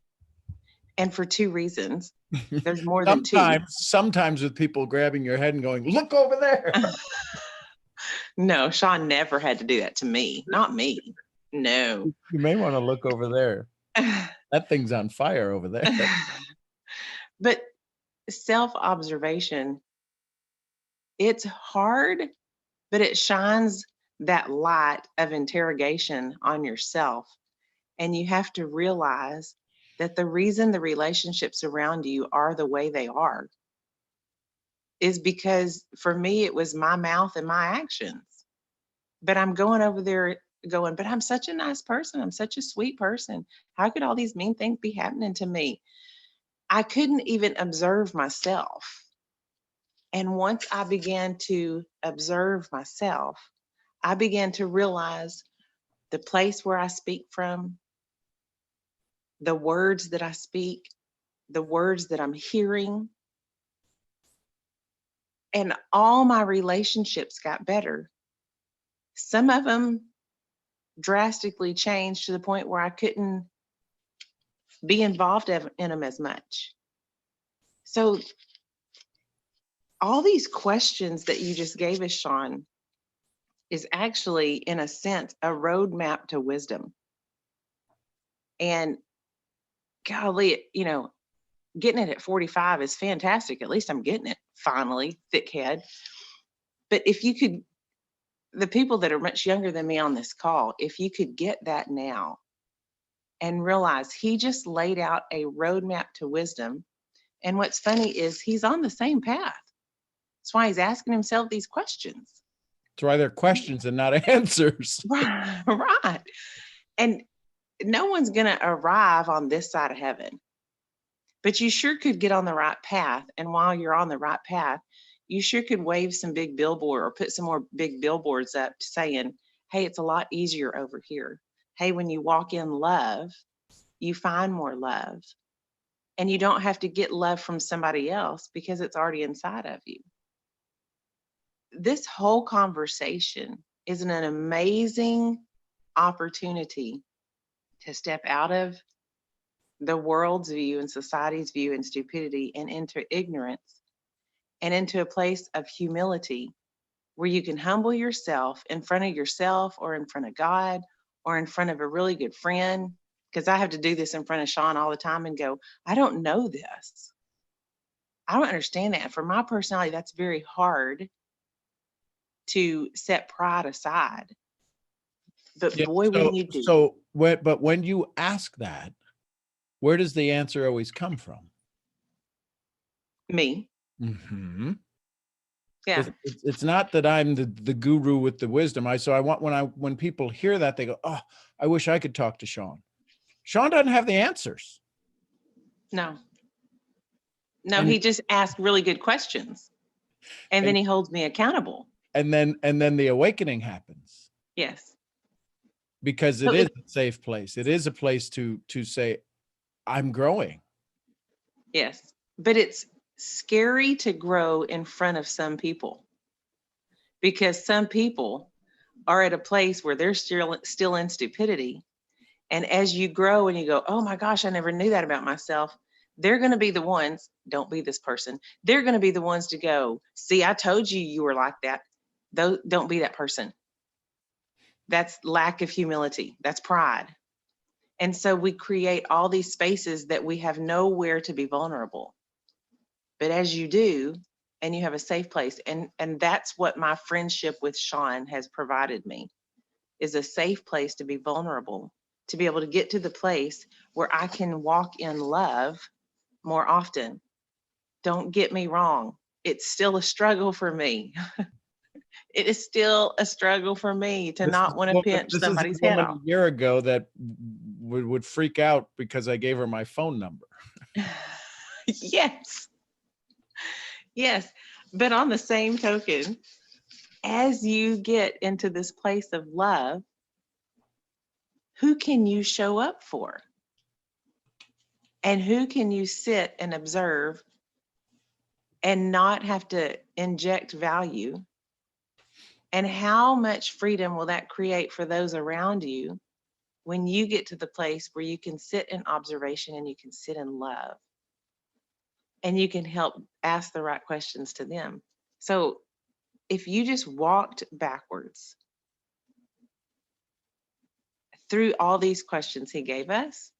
And for two reasons. There's more than two. Sometimes with people grabbing your head and going, look over there. No, Sean never had to do that to me. Not me. No. You may want to look over there. That thing's on fire over there. But self-observation, it's hard, but it shines that light of interrogation on yourself. And you have to realize that the reason the relationships around you are the way they are is because for me, it was my mouth and my actions. But I'm going over there going, but I'm such a nice person. I'm such a sweet person. How could all these mean things be happening to me? I couldn't even observe myself. And once I began to observe myself, I began to realize the place where I speak from, the words that I speak, the words that I'm hearing. And all my relationships got better. Some of them drastically changed to the point where I couldn't be involved in them as much. So all these questions that you just gave us, Sean, is actually, in a sense, a roadmap to wisdom. And golly, you know, getting it at 45 is fantastic. At least I'm getting it finally, thick head. But if you could, the people that are much younger than me on this call, if you could get that now and realize he just laid out a roadmap to wisdom. And what's funny is he's on the same path. That's why he's asking himself these questions. That's why they're questions and not answers. Right. And no one's going to arrive on this side of heaven, but you sure could get on the right path. And while you're on the right path, you sure could wave some big billboard or put some more big billboards up saying, hey, it's a lot easier over here. Hey, when you walk in love, you find more love. And you don't have to get love from somebody else because it's already inside of you. This whole conversation is an amazing opportunity to step out of the world's view and society's view and stupidity and into ignorance and into a place of humility where you can humble yourself in front of yourself or in front of God or in front of a really good friend. Because I have to do this in front of Sean all the time and go, I don't know this. I don't understand that. For my personality, that's very hard to set pride aside. But Yeah, boy, when you do. So when you ask that, where does the answer always come from? Me. Mm-hmm. Yeah. It's not that I'm the guru with the wisdom. When people hear that, they go, oh, I wish I could talk to Sean. Sean doesn't have the answers. No, he just asked really good questions. And then he holds me accountable. And then the awakening happens. Yes. Because it is a safe place. It is a place to say, I'm growing. Yes. But it's scary to grow in front of some people. Because some people are at a place where they're still in stupidity. And as you grow and you go, oh my gosh, I never knew that about myself. They're going to be the ones, don't be this person. They're going to be the ones to go, see, I told you you were like that. Don't be that person. That's lack of humility. That's pride. And so we create all these spaces that we have nowhere to be vulnerable. But as you do, and you have a safe place, and that's what my friendship with Sean has provided me, is a safe place to be vulnerable, to be able to get to the place where I can walk in love more often. Don't get me wrong. It's still a struggle for me. It is still a struggle for me to not want to pinch somebody's head off. A year ago that would freak out because I gave her my phone number. Yes. Yes. But on the same token, as you get into this place of love, who can you show up for? And who can you sit and observe and not have to inject value? And how much freedom will that create for those around you when you get to the place where you can sit in observation and you can sit in love and you can help ask the right questions to them. So if you just walked backwards through all these questions he gave us,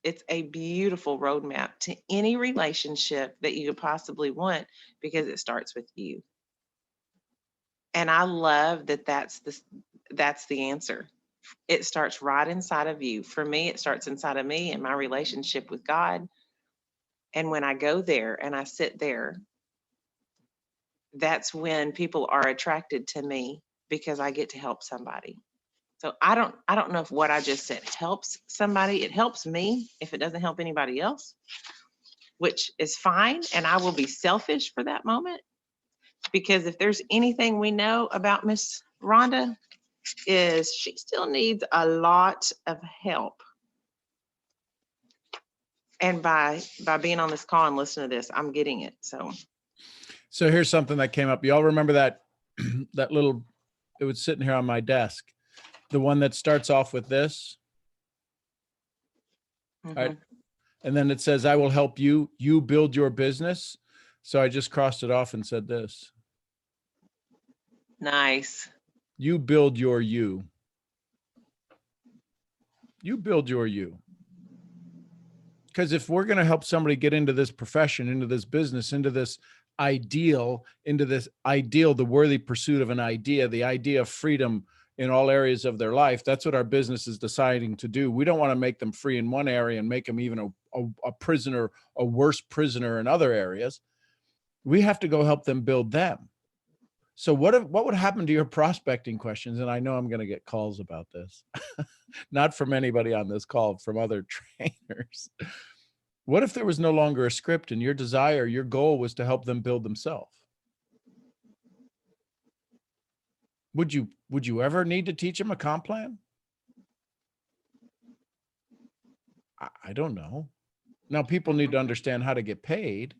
it's a beautiful roadmap to any relationship that you could possibly want, because it starts with you. And I love that that's the answer. It starts right inside of you. For me, it starts inside of me and my relationship with God. And when I go there and I sit there, that's when people are attracted to me, because I get to help somebody. So I don't know if what I just said helps somebody. It helps me if it doesn't help anybody else, which is fine. And I will be selfish for that moment, because if there's anything we know about Miss Rhonda, is she still needs a lot of help. And by being on this call and listening to this, I'm getting it. So here's something that came up. Y'all remember that that little, it was sitting here on my desk, the one that starts off with this, right? And then it says, I will help you build your business. So I just crossed it off and said this. Nice. You build your you. You build your you. Because if we're going to help somebody get into this profession, into this business, into this ideal, the worthy pursuit of an idea, the idea of freedom in all areas of their life, that's what our business is deciding to do. We don't want to make them free in one area and make them even a prisoner, a worse prisoner in other areas. We have to go help them build them. So what would happen to your prospecting questions? And I know I'm going to get calls about this, not from anybody on this call, from other trainers. What if there was no longer a script and your desire, your goal was to help them build themselves? Would you ever need to teach them a comp plan? I don't know. Now, people need to understand how to get paid.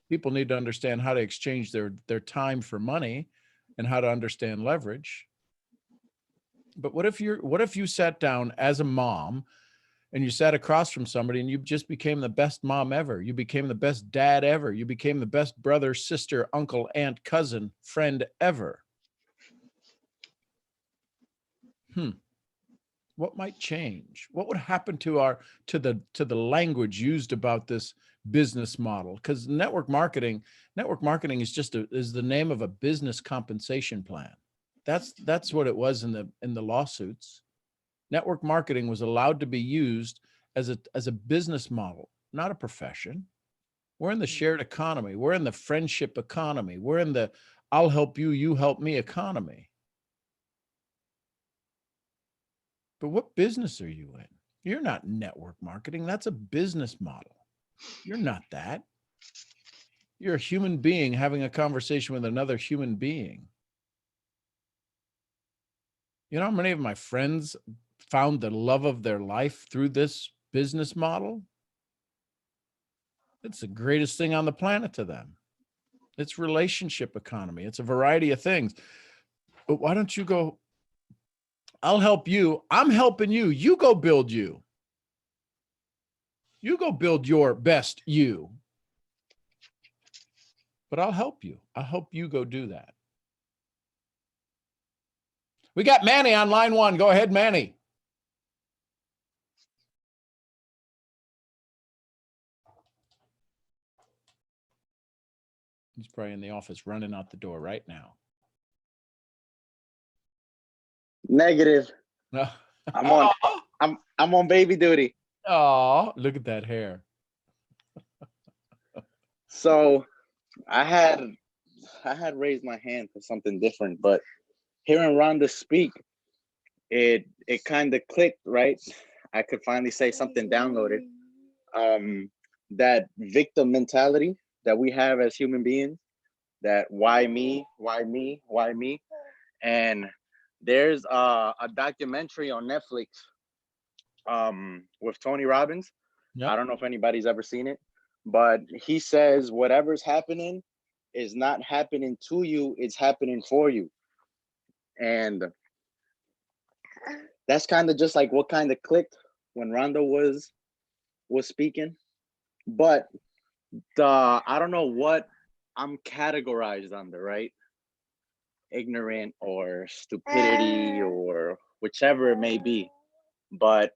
People need to understand how to exchange their time for money and how to understand leverage. But what if you sat down as a mom and you sat across from somebody and you just became the best mom ever? You became the best dad ever. You became the best brother, sister, uncle, aunt, cousin, friend ever. What might change? What would happen to the language used about this business model? Because network marketing is the name of a business compensation plan. That's what it was in the lawsuits. Network marketing was allowed to be used as a business model, not a profession. We're in the shared economy. We're in the friendship economy. We're in the I'll help you, you help me economy. But what business are you in? You're not network marketing. That's a business model. You're not that. You're a human being having a conversation with another human being. You know how many of my friends found the love of their life through this business model? It's the greatest thing on the planet to them. It's relationship economy. It's a variety of things. But why don't you go, I'll help you. I'm helping you. You go build you. You go build your best you. But I'll help you. I'll help you go do that. We got Manny on line one. Go ahead, Manny. He's probably in the office running out the door right now. Negative. No. I'm on baby duty. Oh, look at that hair. So I had raised my hand for something different, but hearing Rhonda speak, it kind of clicked, right? I could finally say something downloaded. That victim mentality that we have as human beings, that why me? And there's a documentary on Netflix with Tony Robbins. Yep. I don't know if anybody's ever seen it, but he says whatever's happening is not happening to you, it's happening for you. And that's kind of just like what kind of clicked when Rondo was speaking. But I don't know what I'm categorized under, right? Ignorant or stupidity or whichever it may be. But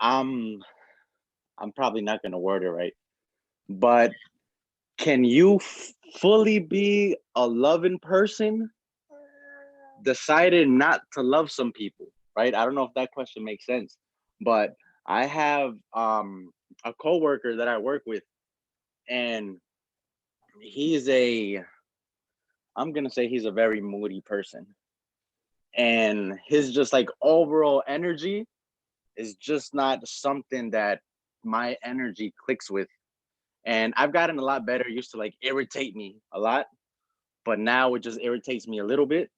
I'm probably not gonna word it right. But can you fully be a loving person decided not to love some people, right? I don't know if that question makes sense, but I have a coworker that I work with, and I'm gonna say he's a very moody person, and his just like overall energy is just not something that my energy clicks with. And I've gotten a lot better. It used to like irritate me a lot, but now it just irritates me a little bit.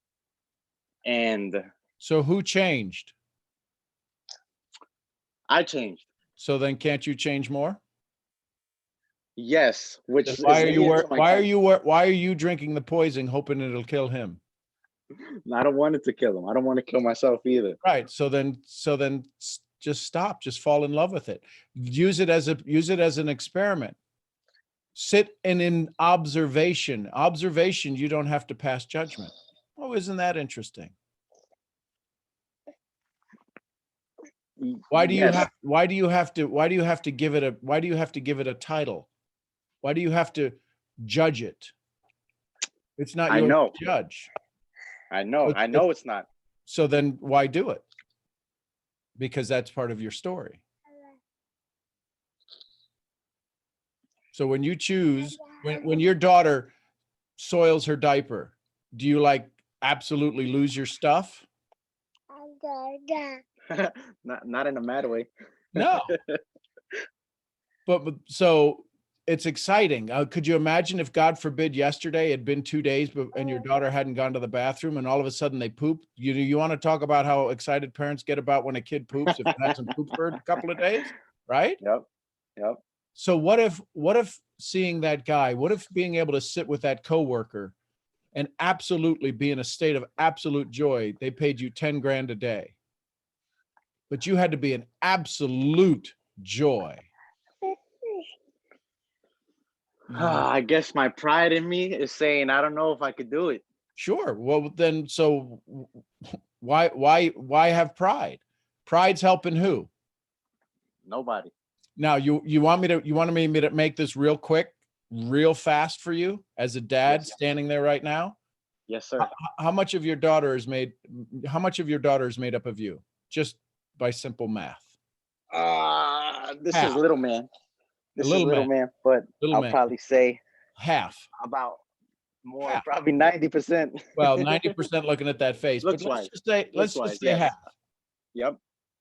And So who changed? I changed. So then can't you change more? Yes, which Then is why are you leading to my why are you drinking the poison hoping it'll kill him? I don't want it to kill him. I don't want to kill myself either. Right. So then just stop. Just fall in love with it. Use it as an experiment. Sit and in observation. Observation, you don't have to pass judgment. Oh, isn't that interesting? Why do you have to give it a title? Why do you have to judge it? It's not yours to judge. I know it's not. So then why do it? Because that's part of your story. So when you choose, when your daughter soils her diaper, do you like absolutely lose your stuff? not in a mad way. No. But so it's exciting. Could you imagine if, God forbid, yesterday had been 2 days and your daughter hadn't gone to the bathroom and all of a sudden they pooped? You want to talk about how excited parents get about when a kid poops if it hasn't pooped for a couple of days, right? Yep. So what if seeing that guy, what if being able to sit with that coworker and absolutely be in a state of absolute joy, they paid you 10 grand a day, but you had to be in absolute joy. I guess my pride in me is saying I don't know if I could do it. Sure. Well, then, so why have pride? Pride's helping who? Nobody. Now, you wanted me to make this real quick, real fast for you as a dad standing there right now? Yes, sir. How much of your daughter is made up of you? Just by simple math. This Half. is little man. This is little man, but Little man. probably say half. About more, Half. probably 90%. Well, 90% looking at that face, but let's just say half. Yep.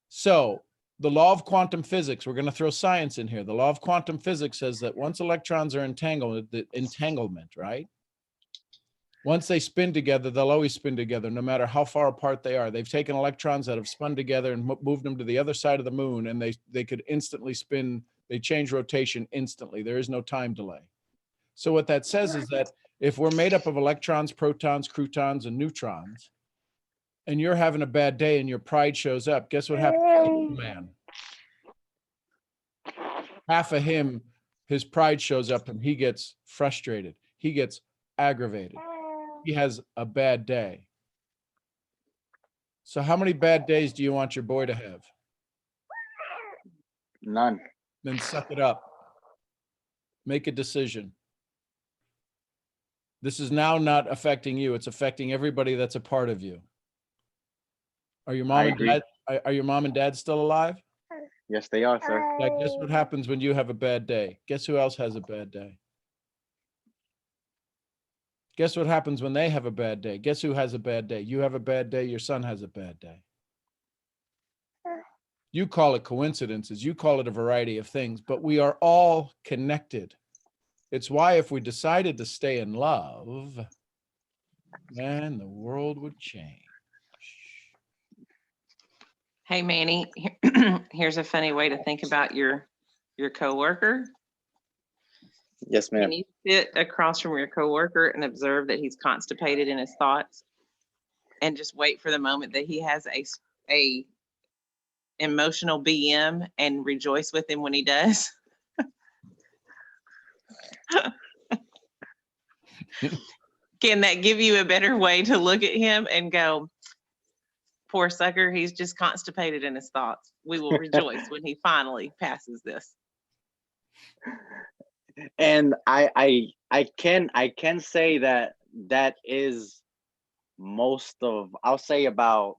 So the law of quantum physics, we're going to throw science in here. The law of quantum physics says that once electrons are entangled, the entanglement, right? Once they spin together, they'll always spin together, no matter how far apart they are. They've taken electrons that have spun together and moved them to the other side of the moon, and they could instantly spin. They change rotation instantly. There is no time delay. So what that says is that if we're made up of electrons, protons, croutons, and neutrons, and you're having a bad day and your pride shows up, guess what happens to the man? Half of him, his pride shows up and he gets frustrated. He gets aggravated. He has a bad day. So how many bad days do you want your boy to have? None. Then suck it up. Make a decision. This is now not affecting you. It's affecting everybody that's a part of you. Are your mom and dad still alive? Yes, they are, sir. Yeah, guess what happens when you have a bad day? Guess who else has a bad day? Guess what happens when they have a bad day? Guess who has a bad day? You have a bad day, your son has a bad day. You call it coincidences, you call it a variety of things, but we are all connected. It's why if we decided to stay in love, then the world would change. Hey, Manny, here's a funny way to think about your coworker. Yes, ma'am. Can you sit across from your coworker and observe that he's constipated in his thoughts and just wait for the moment that he has a emotional BM and rejoice with him when he does? Can that give you a better way to look at him and go, poor sucker, he's just constipated in his thoughts. We will rejoice when he finally passes this. And I can say that is most of, I'll say probably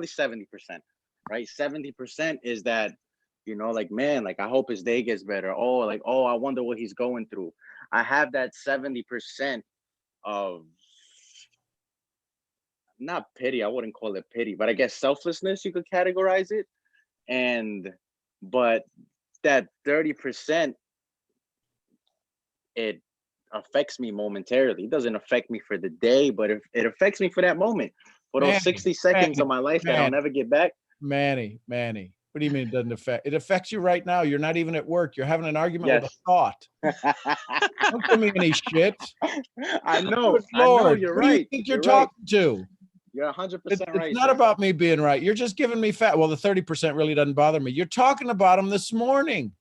70%, right? 70% is that, like, man, like, I hope his day gets better. Oh, like, oh, I wonder what he's going through. I have that 70% of, not pity, I wouldn't call it pity, but I guess selflessness, you could categorize it. But that 30%, it affects me momentarily. It doesn't affect me for the day, but it affects me for that moment, for those 60 seconds of my life that I'll never get back. Manny, what do you mean it doesn't affect? It affects you right now. You're not even at work. You're having an argument with a thought. Don't give me any shit. I know. Good Lord, you're who right. do you think you're talking to? You're 100% right. It's not about me being right. You're just giving me fat. Well, the 30% really doesn't bother me. You're talking about him this morning.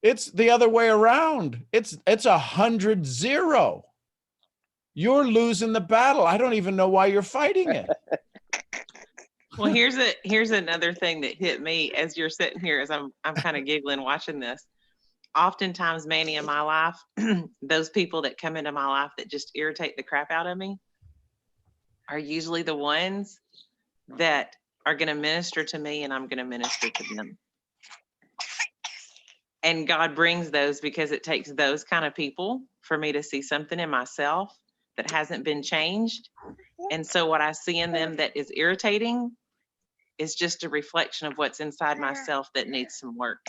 It's the other way around. It's 100-0. You're losing the battle. I don't even know why you're fighting it. Well, here's another thing that hit me as you're sitting here, as I'm kind of giggling watching this. Oftentimes, Manny, in my life, those people that come into my life that just irritate the crap out of me are usually the ones that are going to minister to me, and I'm going to minister to them. And God brings those because it takes those kind of people for me to see something in myself that hasn't been changed. And so what I see in them that is irritating is just a reflection of what's inside myself that needs some work.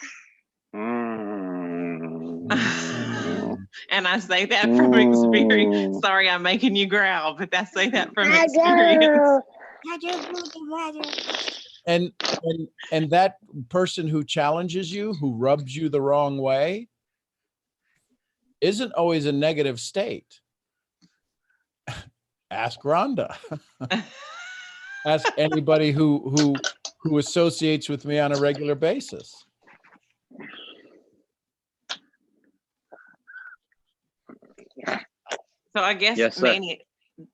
And I say that from experience. Sorry, I'm making you growl, but I say that from experience. And that person who challenges you, who rubs you the wrong way, isn't always a negative state. Ask Rhonda. Ask anybody who associates with me on a regular basis. So I guess, Manny,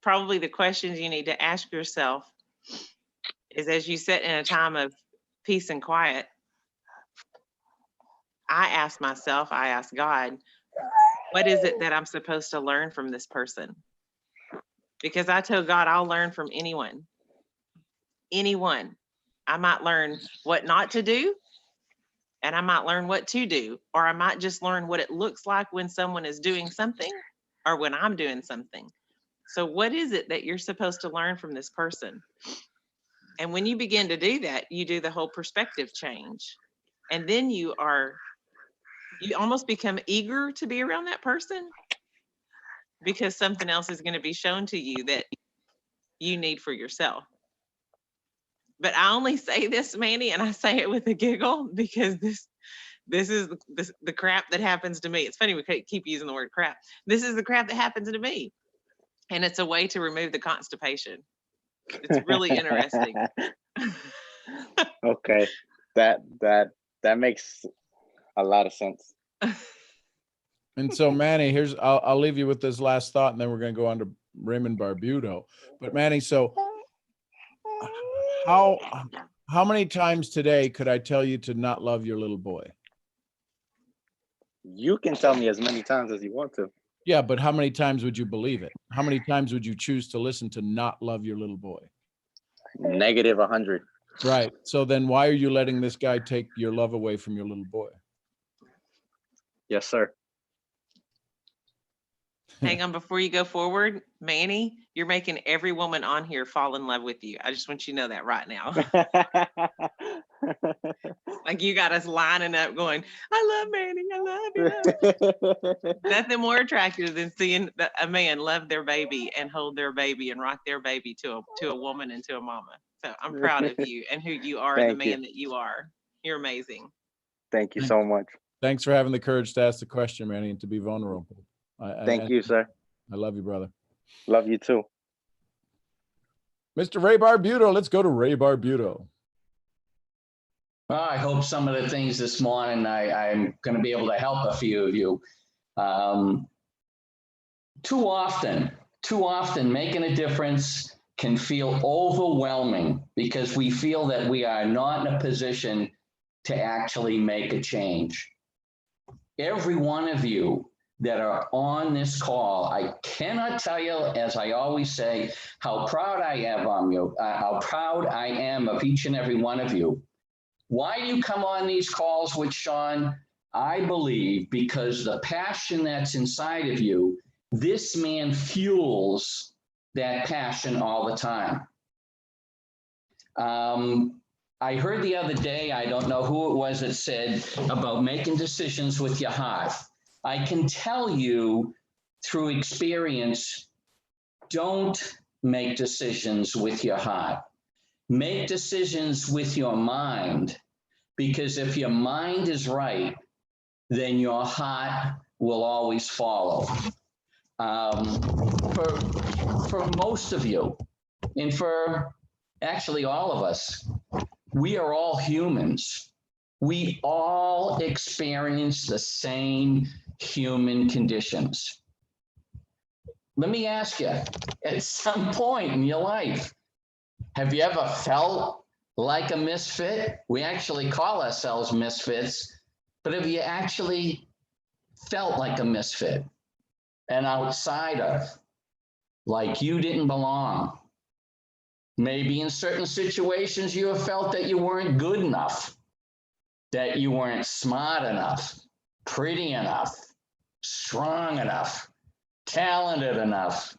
probably the questions you need to ask yourself is, as you sit in a time of peace and quiet, I ask God, what is it that I'm supposed to learn from this person? Because I told God I'll learn from anyone. I might learn what not to do, and I might learn what to do, or I might just learn what it looks like when someone is doing something or when I'm doing something. So what is it that you're supposed to learn from this person? And when you begin to do that, you do the whole perspective change. And then you almost become eager to be around that person because something else is going to be shown to you that you need for yourself. But I only say this, Manny, and I say it with a giggle because this is the crap that happens to me. It's funny we keep using the word crap. This is the crap that happens to me. And it's a way to remove the constipation. It's really interesting. Okay. That makes a lot of sense. And so, Manny, I'll leave you with this last thought, and then we're going to go on to Raymond Barbuto. But Manny, so how many times today could I tell you to not love your little boy? You can tell me as many times as you want to. Yeah, but how many times would you believe it? How many times would you choose to listen to not love your little boy? Negative 100. Right. So then why are you letting this guy take your love away from your little boy? Yes, sir. Hang on, before you go forward, Manny, you're making every woman on here fall in love with you. I just want you to know that right now. Like you got us lining up going, I love Manny, I love you. Nothing more attractive than seeing a man love their baby and hold their baby and rock their baby to a woman and to a mama. So I'm proud of you and who you are and the man that you are. You're amazing. Thank you so much. Thanks for having the courage to ask the question, Manny, and to be vulnerable. Thank you, sir. I love you, brother. Love you too. Mr. Ray Barbuto. Let's go to Ray Barbuto. Well, I hope some of the things this morning, I'm going to be able to help a few of you. Too often making a difference can feel overwhelming because we feel that we are not in a position to actually make a change. Every one of you that are on this call, I cannot tell you, as I always say, how proud I am of you, how proud I am of each and every one of you. Why do you come on these calls with Sean? I believe because the passion that's inside of you, this man fuels that passion all the time. I heard the other day, I don't know who it was that said about making decisions with your heart. I can tell you through experience, don't make decisions with your heart. Make decisions with your mind, because if your mind is right, then your heart will always follow. For most of you, and for actually all of us, we are all humans. We all experience the same human conditions. Let me ask you, at some point in your life, have you ever felt like a misfit? We actually call ourselves misfits, but have you actually felt like a misfit, an outsider, like you didn't belong? Maybe in certain situations you have felt that you weren't good enough, that you weren't smart enough, pretty enough, strong enough, talented enough,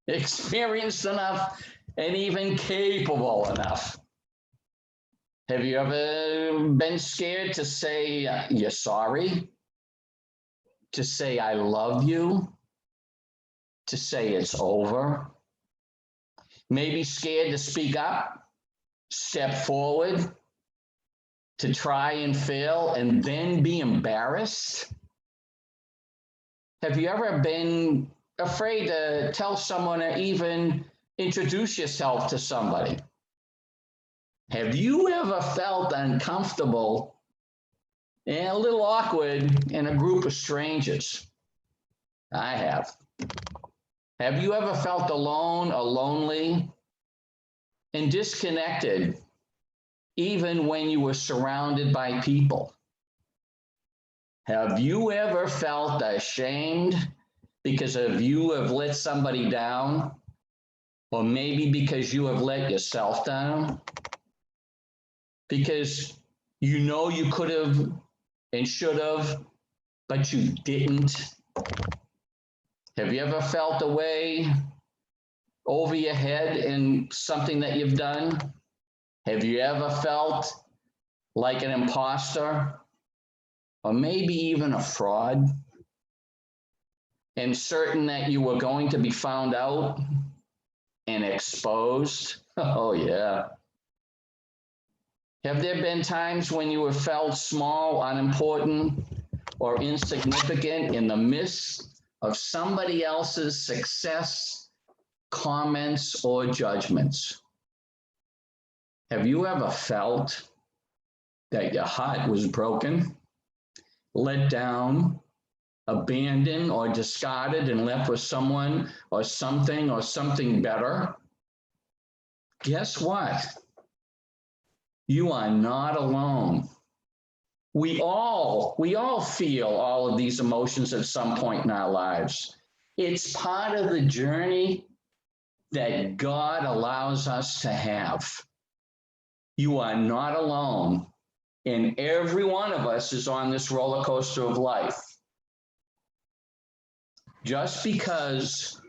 experienced enough, and even capable enough. Have you ever been scared to say you're sorry? To say I love you? To say it's over? Maybe scared to speak up, step forward, to try and fail and then be embarrassed? Have you ever been afraid to tell someone or even introduce yourself to somebody? Have you ever felt uncomfortable and a little awkward in a group of strangers? I have. Have you ever felt alone or lonely and disconnected even when you were surrounded by people? Have you ever felt ashamed because of you have let somebody down, or maybe because you have let yourself down? Because you know you could have and should have, but you didn't. Have you ever felt a way over your head in something that you've done? Have you ever felt like an imposter, or maybe even a fraud, and certain that you were going to be found out and exposed? Oh, yeah. Have there been times when you have felt small, unimportant, or insignificant in the midst of somebody else's success, comments, or judgments? Have you ever felt that your heart was broken, let down, abandoned, or discarded and left with someone or something better? Guess what? You are not alone. We all feel all of these emotions at some point in our lives. It's part of the journey that God allows us to have. You are not alone, and every one of us is on this roller coaster of life. Just because,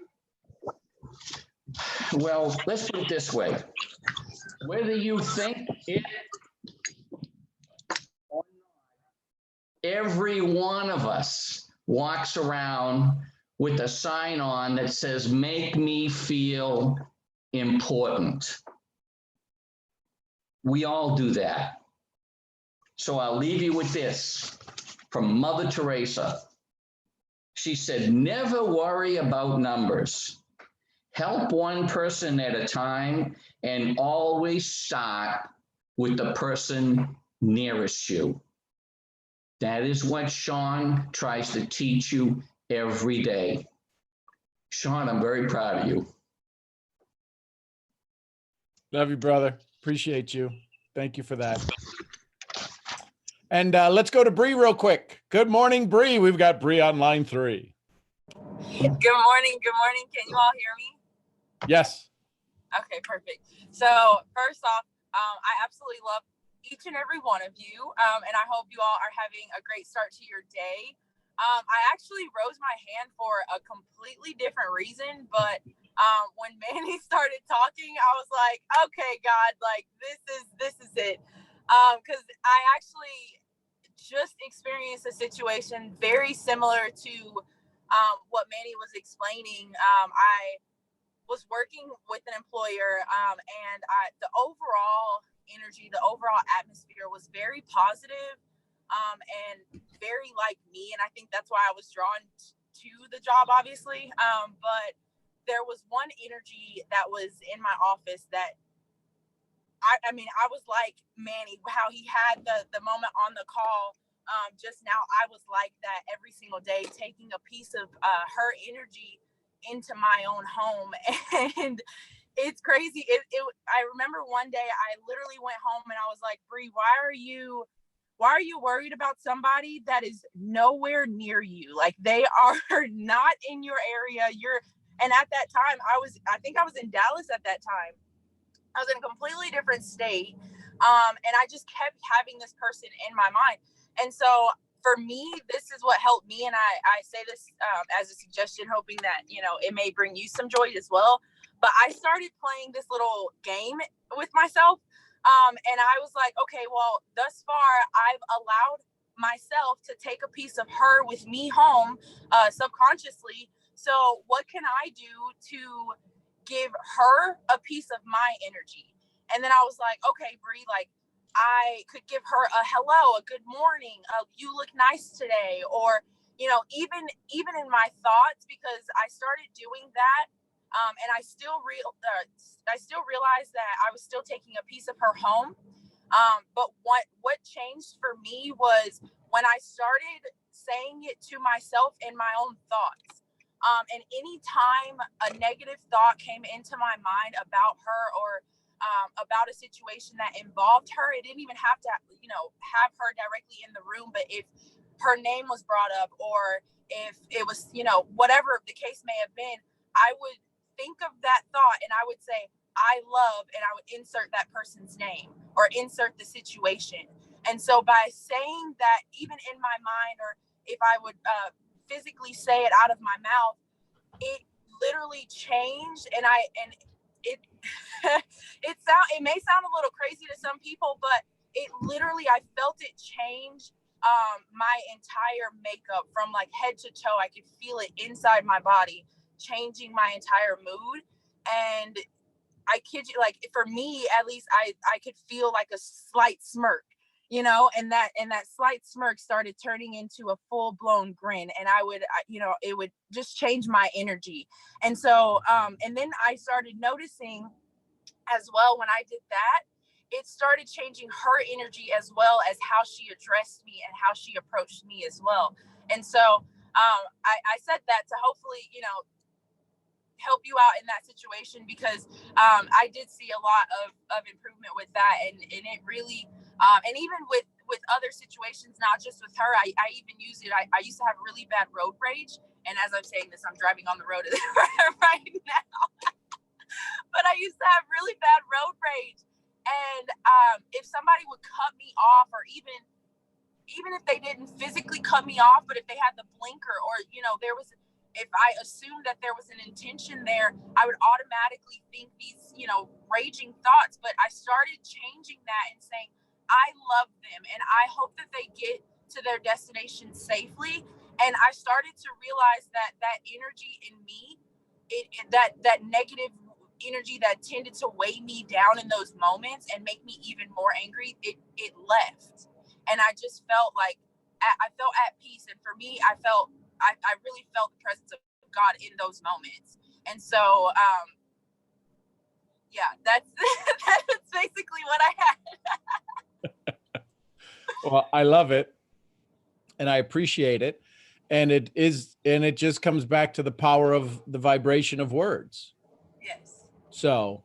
well, let's put it this way. Whether you think it or not, every one of us walks around with a sign on that says, "Make me feel important." We all do that. So I'll leave you with this from Mother Teresa. She said, "Never worry about numbers. Help one person at a time and always start with the person nearest you. That is what Sean tries to teach you every day. Sean, I'm very proud of you. Love you, brother. Appreciate you. Thank you for that. And let's go to Bree real quick. Good morning, Bree. We've got Bree on line 3. Good morning. Good morning. Can you all hear me? Yes. Okay, perfect. So first off, I absolutely love each and every one of you. And I hope you all are having a great start to your day. I actually rose my hand for a completely different reason, but when Manny started talking, I was like, okay, God, like this is it. Because I actually just experienced a situation very similar to what Manny was explaining. I was working with an employer, and the overall energy, the overall atmosphere was very positive, and very like me. And I think that's why I was drawn to the job, obviously. But there was one energy that was in my office that I mean, I was like Manny, how he had the moment on the call just now. I was like that every single day, taking a piece of her energy into my own home. And it's crazy. I remember one day I literally went home and I was like, Bree, why are you worried about somebody that is nowhere near you? Like, they are not in your area. And at that time I think I was in Dallas at that time. I was in a completely different state. And I just kept having this person in my mind. And so for me, this is what helped me. And I say this as a suggestion, hoping that, it may bring you some joy as well. But I started playing this little game with myself. And I was like, okay, well, thus far, I've allowed myself to take a piece of her with me home subconsciously. So what can I do to give her a piece of my energy? And then I was like, okay, Bree, like I could give her a hello, a good morning, you look nice today, or even in my thoughts, because I started doing that, and I still realized that I was still taking a piece of her home. But what changed for me was when I started saying it to myself in my own thoughts. And anytime a negative thought came into my mind about her, or about a situation that involved her, it didn't even have to, have her directly in the room. But if her name was brought up, or if it was, whatever the case may have been, I would think of that thought and I would say, I love, and I would insert that person's name or insert the situation. And so by saying that, even in my mind, or if I would physically say it out of my mouth, it literally changed. And it it may sound a little crazy to some people, but it literally, I felt it change my entire makeup from like head to toe. I could feel it inside my body, changing my entire mood. And I kid you, like for me at least, I could feel like a slight smirk, and that slight smirk started turning into a full blown grin, and it would just change my energy. And so and then I started noticing as well, when I did that, it started changing her energy as well as how she addressed me and how she approached me as well. And so I said that to hopefully, help you out in that situation, because I did see a lot of improvement with that. And it really, and even with other situations, not just with her, I even use it. I used to have really bad road rage. And as I'm saying this, I'm driving on the road right now. But I used to have really bad road rage. And if somebody would cut me off, or even if they didn't physically cut me off, but if they had the blinker, or, if I assumed that there was an intention there, I would automatically think these, raging thoughts. But I started changing that and saying, I love them and I hope that they get to their destination safely. And I started to realize that energy in me, that negative energy that tended to weigh me down in those moments and make me even more angry, it left. And I just felt like I felt at peace. And for me, I really felt the presence of God in those moments. And so, yeah, that's that's basically what I had. Well, I love it and I appreciate it. And it just comes back to the power of the vibration of words. Yes. So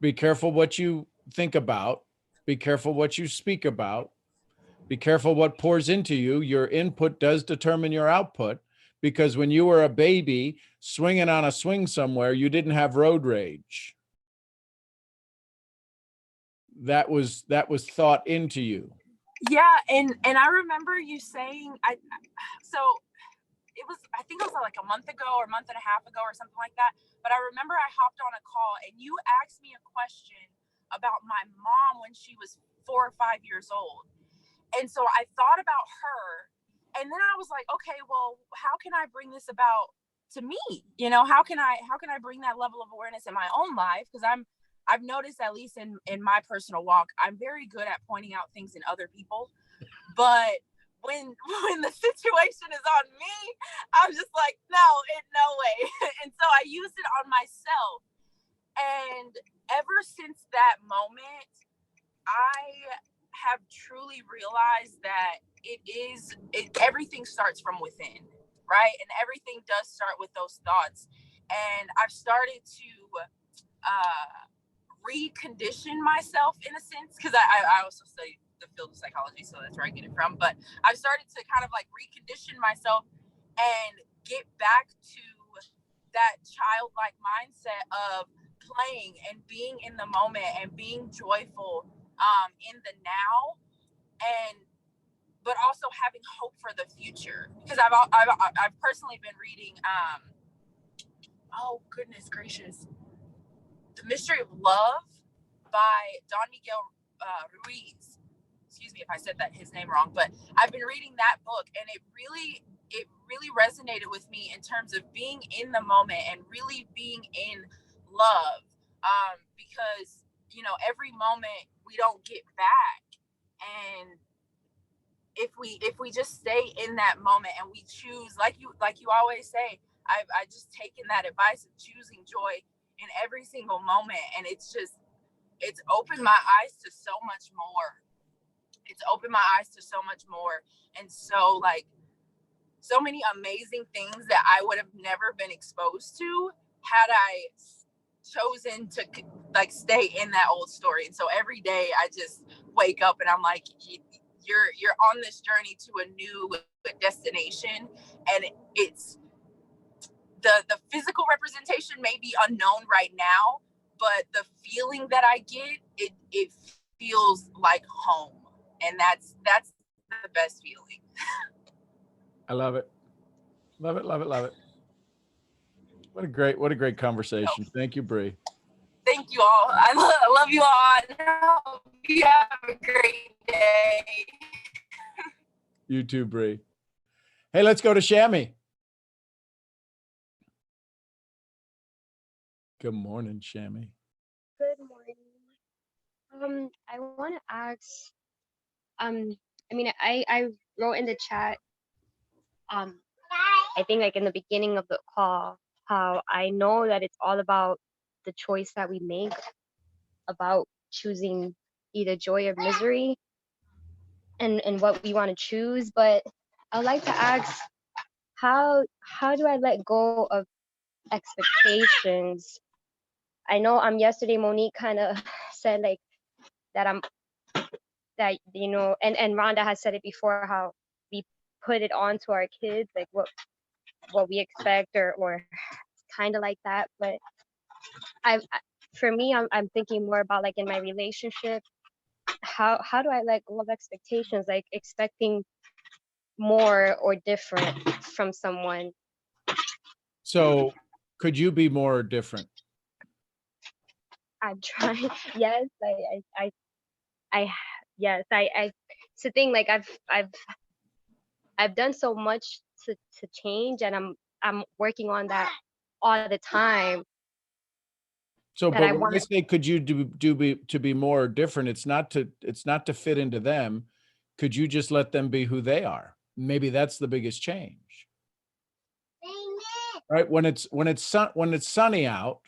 be careful what you think about, be careful what you speak about, be careful what pours into you. Your input does determine your output, because when you were a baby swinging on a swing somewhere, you didn't have road rage. That was thought into you. Yeah, and I remember you saying so it was, I think it was like a month ago or a month and a half ago or something like that. But I remember I hopped on a call and you asked me a question about my mom when she was 4 or 5 years old. And so I thought about her, and then I was like, okay, well, how can I bring this about to me? You know, how can I bring that level of awareness in my own life? Because I've noticed, at least in my personal walk, I'm very good at pointing out things in other people. But when the situation is on me, I'm just like, no way. And so I used it on myself. And ever since that moment, I have truly realized that everything starts from within, right? And everything does start with those thoughts. And I've started to recondition myself in a sense, because I also study the field of psychology, so that's where I get it from. But I've started to kind of like recondition myself and get back to that childlike mindset of playing and being in the moment and being joyful in the now, but also having hope for the future. Because I've personally been reading oh goodness gracious, The Mystery of Love by Don Miguel Ruiz. Excuse me if I said his name wrong, but I've been reading that book, and it really resonated with me in terms of being in the moment and really being in love, because every moment we don't get back. And if we just stay in that moment and we choose, like you always say, I just taken that advice of choosing joy in every single moment, and it's opened my eyes to so much more. It's opened my eyes to so much more. And so many amazing things that I would have never been exposed to had I chosen to stay in that old story. And so every day I just wake up and I'm like, you're on this journey to a new destination, and it's the physical representation may be unknown right now, but the feeling that I get, it feels like home, and that's the best feeling. I love it. Love it, love it, love it. What a great conversation. Thank you, Bree. Thank you all. I love you all. And I hope you have a great day. You too, Bree. Hey, let's go to Shammy. Good morning, Shammy. Good morning. I want to ask, I wrote in the chat, I think like in the beginning of the call, how I know that it's all about the choice that we make about choosing either joy or misery and what we want to choose. But I'd like to ask, how do I let go of expectations? I know yesterday Monique kind of said like that and Rhonda has said it before, how we put it on to our kids, like what we expect or kind of like that. But for me, I'm thinking more about like in my relationship, how do I let go of expectations, like expecting more or different from someone. So could you be more different? I'm trying. Yes, yes, it's the thing, like I've done so much to change, and I'm working on that all the time. So, but when I say could you to be more different, it's not to fit into them. Could you just let them be who they are? Maybe that's the biggest change. right? When it's sunny out,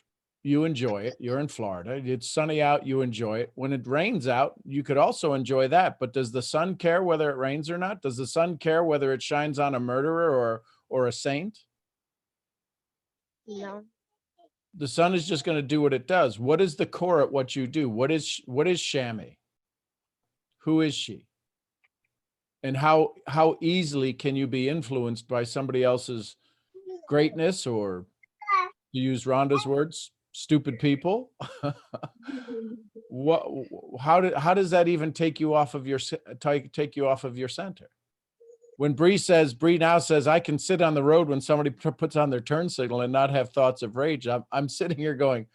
you enjoy it. You're in Florida. It's sunny out, you enjoy it. When it rains out, you could also enjoy that. But does the sun care whether it rains or not? Does the sun care whether it shines on a murderer or a saint? No. The sun is just going to do what it does. What is the core at what you do? What is Shami? Who is she? And how easily can you be influenced by somebody else's greatness, or to use Rhonda's words, stupid people? What? How does that even take you off of your center? When Bree now says, I can sit on the road when somebody puts on their turn signal and not have thoughts of rage. I'm sitting here going,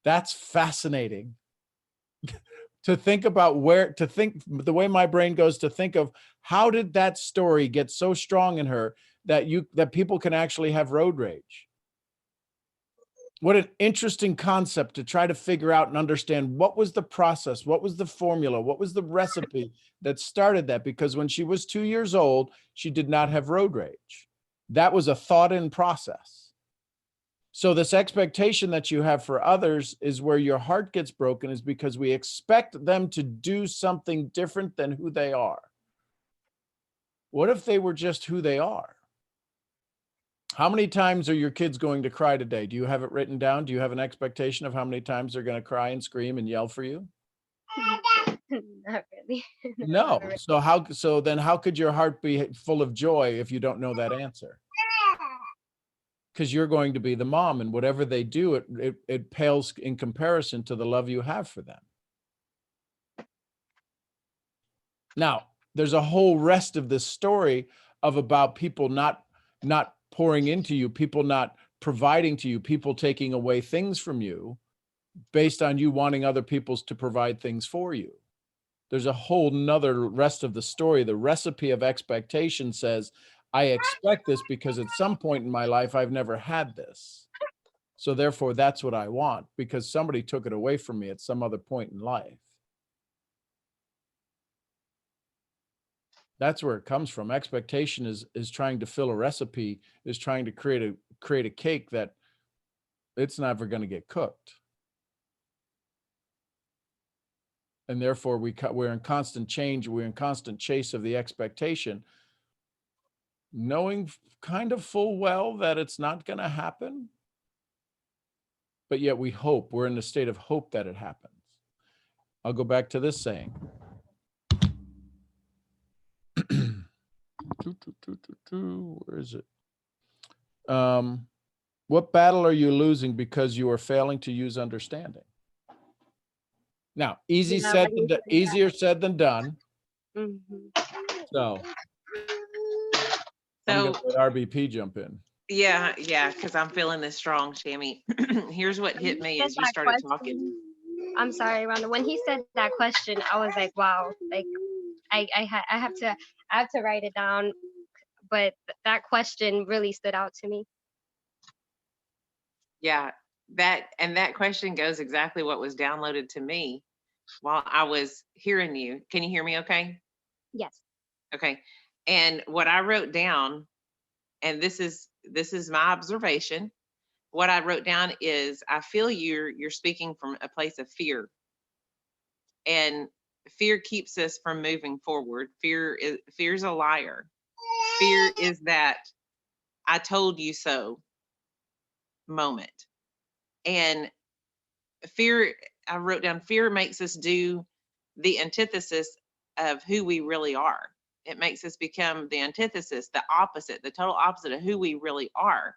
that's fascinating. To think about the way my brain goes to think of how did that story get so strong in her that people can actually have road rage. What an interesting concept to try to figure out and understand what was the process, what was the formula, what was the recipe that started that, because when she was 2 years old, she did not have road rage. That was a thought in process. So this expectation that you have for others is where your heart gets broken, is because we expect them to do something different than who they are. What if they were just who they are? How many times are your kids going to cry today? Do you have it written down? Do you have an expectation of how many times they're going to cry and scream and yell for you? Not really. No. So then how could your heart be full of joy if you don't know that answer? Because you're going to be the mom, and whatever they do, it pales in comparison to the love you have for them. Now, there's a whole rest of this story about people not pouring into you, people not providing to you, people taking away things from you based on you wanting other people to provide things for you. There's a whole nother rest of the story. The recipe of expectation says, I expect this because at some point in my life, I've never had this. So therefore, that's what I want, because somebody took it away from me at some other point in life. That's where it comes from. Expectation is trying to fill a recipe, is trying to create a cake that it's never going to get cooked. And therefore we're in constant change. We're in constant chase of the expectation, knowing kind of full well that it's not going to happen. But yet we hope. We're in the state of hope that it happens. I'll go back to this saying. Where is it? What battle are you losing because you are failing to use understanding? Now, easier said than done. Mm-hmm. So I'm gonna let RBP jump in. Yeah, because I'm feeling this strong, Shammy. Here's what hit me as you started talking. I'm sorry, Rhonda. When he said that question, I was like, wow, like I have to write it down. But that question really stood out to me. Yeah, that question goes exactly what was downloaded to me while I was hearing you. Can you hear me okay? Yes. Okay. And what I wrote down, and this is my observation. What I wrote down is, I feel you're speaking from a place of fear. And fear keeps us from moving forward. Fear's a liar. Fear is that I told you so moment. And fear, I wrote down, fear makes us do the antithesis of who we really are. It makes us become the antithesis, the opposite, the total opposite of who we really are.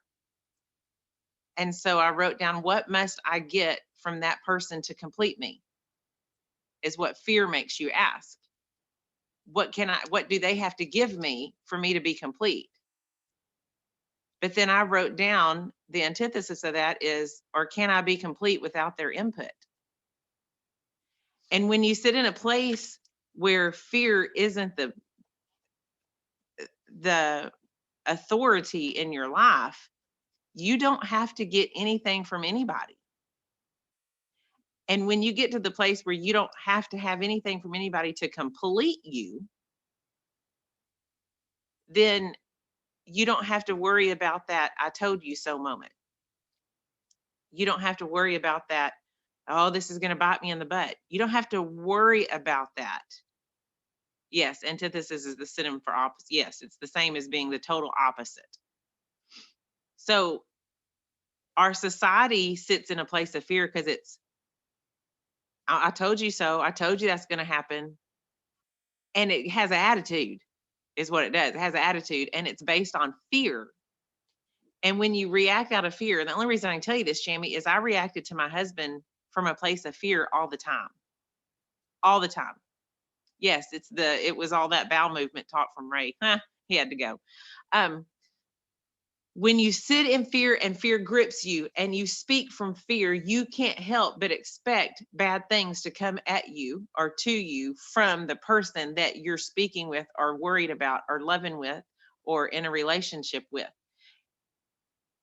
And so I wrote down, what must I get from that person to complete me? Is what fear makes you ask. What do they have to give me for me to be complete? But then I wrote down the antithesis of that is, or can I be complete without their input? And when you sit in a place where fear isn't the authority in your life, you don't have to get anything from anybody. And when you get to the place where you don't have to have anything from anybody to complete you, then you don't have to worry about that "I told you so" moment. You don't have to worry about that, "Oh, this is going to bite me in the butt." You don't have to worry about that. Yes, antithesis is the synonym for opposite. Yes, it's the same as being the total opposite. So our society sits in a place of fear because it's, I told you so. I told you that's going to happen. And it has an attitude, is what it does. It has an attitude, and it's based on fear. And when you react out of fear, and the only reason I can tell you this, Jamie, is I reacted to my husband from a place of fear all the time. All the time. Yes, it was all that bowel movement taught from Ray. He had to go. When you sit in fear and fear grips you and you speak from fear, you can't help but expect bad things to come at you or to you from the person that you're speaking with or worried about or loving with or in a relationship with.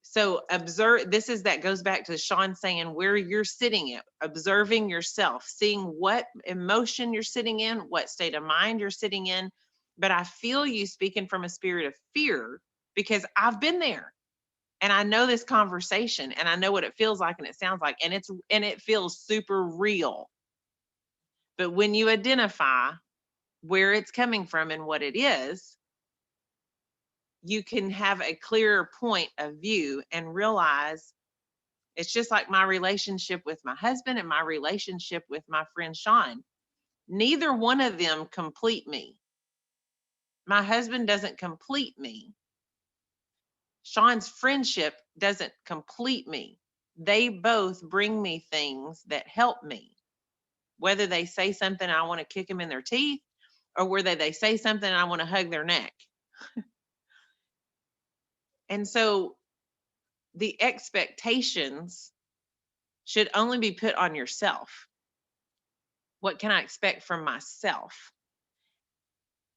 So observe, that goes back to Sean saying where you're sitting at, observing yourself, seeing what emotion you're sitting in, what state of mind you're sitting in. But I feel you speaking from a spirit of fear because I've been there and I know this conversation and I know what it feels like and it sounds like, and it feels super real. But when you identify where it's coming from and what it is, you can have a clearer point of view and realize it's just like my relationship with my husband and my relationship with my friend Sean. Neither one of them complete me. My husband doesn't complete me. Sean's friendship doesn't complete me. They both bring me things that help me. Whether they say something I want to kick them in their teeth, or whether they say something I want to hug their neck. And so the expectations should only be put on yourself. What can I expect from myself?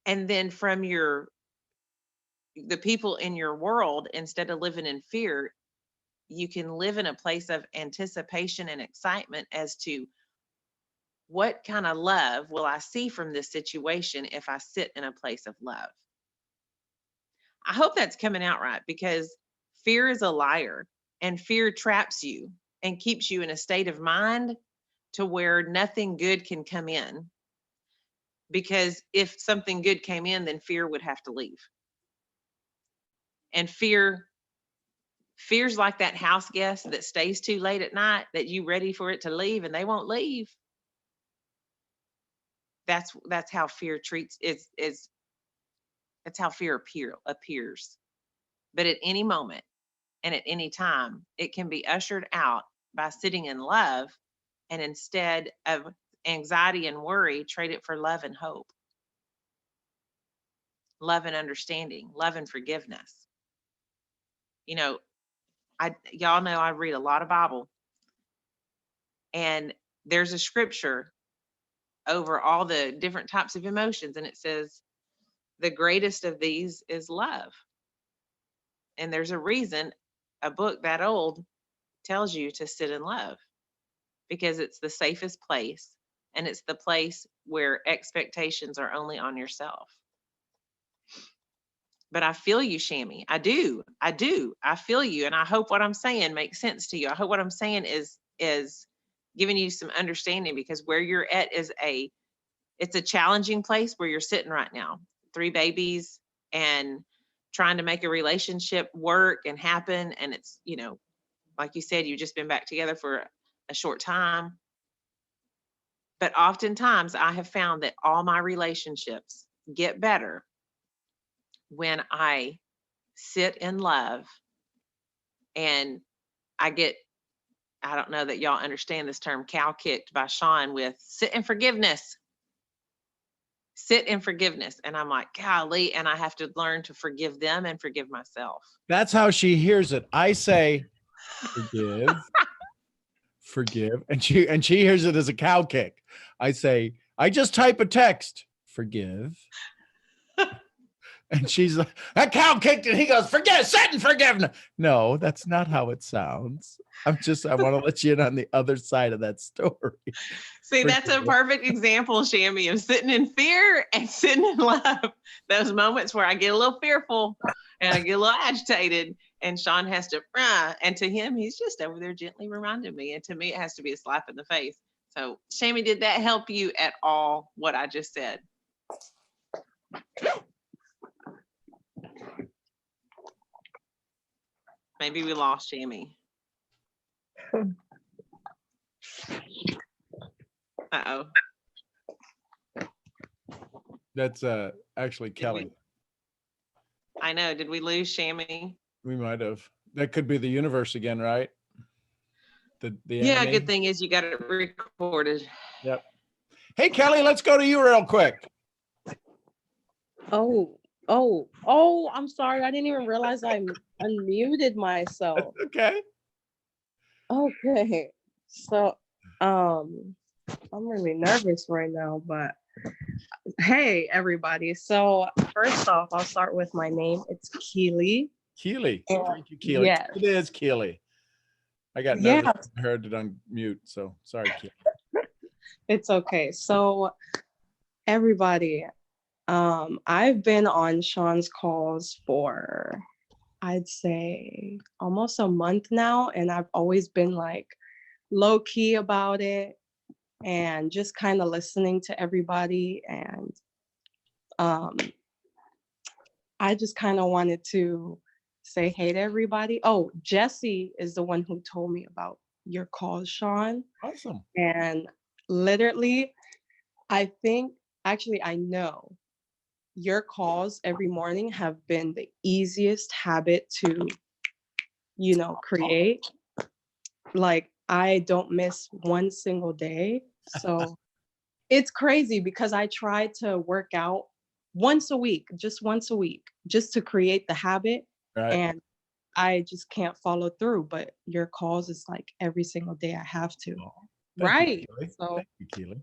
And then from the people in your world, instead of living in fear, you can live in a place of anticipation and excitement as to what kind of love will I see from this situation if I sit in a place of love. I hope that's coming out right, because fear is a liar, and fear traps you and keeps you in a state of mind to where nothing good can come in. Because if something good came in, then fear would have to leave. And fear's like that house guest that stays too late at night, that you ready for it to leave and they won't leave. That's how fear that's how fear appears. But at any moment and at any time, it can be ushered out by sitting in love, and instead of anxiety and worry, trade it for love and hope, love and understanding, love and forgiveness. You know, y'all know I read a lot of Bible, and there's a scripture over all the different types of emotions, and it says the greatest of these is love. And there's a reason a book that old tells you to sit in love, because it's the safest place, and it's the place where expectations are only on yourself. But I feel you, Shammy. I do. I feel you. And I hope what I'm saying makes sense to you. I hope what I'm saying is giving you some understanding, because where you're at it's a challenging place where you're sitting right now. 3 babies and trying to make a relationship work and happen. And it's, like you said, you've just been back together for a short time. But oftentimes I have found that all my relationships get better when I sit in love, and I don't know that y'all understand this term, cow kicked by Sean with sit in forgiveness. Sit in forgiveness. And I'm like, golly, and I have to learn to forgive them and forgive myself. That's how she hears it. I say, forgive. And she hears it as a cow kick. I say, I just type a text, forgive. And she's like, that cow kicked it. He goes, sit and forgiveness. No, that's not how it sounds. I want to let you in on the other side of that story. See, that's a perfect example, Shammy, of sitting in fear and sitting in love. Those moments where I get a little fearful and I get a little agitated, and Sean has to, and to him, he's just over there gently reminding me. And to me, it has to be a slap in the face. So, Shammy, did that help you at all, what I just said? Maybe we lost Shammy. Uh-oh. That's actually Kelly. I know. Did we lose Shammy? We might have. That could be the universe again, right? The Yeah, enemy. good thing is you got it recorded. Yep. Hey, Kelly, let's go to you real quick. Oh, I'm sorry. I didn't even realize I unmuted myself. Okay. Okay. So, I'm really nervous right now, but hey, everybody. So, first off, I'll start with my name. It's Keely. Keely. Yeah. Thank you, Keely. Yes. It is Keely. I got nervous. I heard it on mute, so sorry, Keely. It's okay. So, everybody, I've been on Sean's calls for, I'd say, almost a month now, and I've always been like low key about it and just kind of listening to everybody. And I just kind of wanted to say hey to everybody. Oh, Jesse is the one who told me about your calls, Sean. Awesome. And literally, I think, actually, I know your calls every morning have been the easiest habit to, create. Like, I don't miss one single day. So it's crazy because I try to work out once a week, just to create the habit. Right. And I just can't follow through. But your calls is like every single day I have to. Oh, Right. You, So thank you, Keely.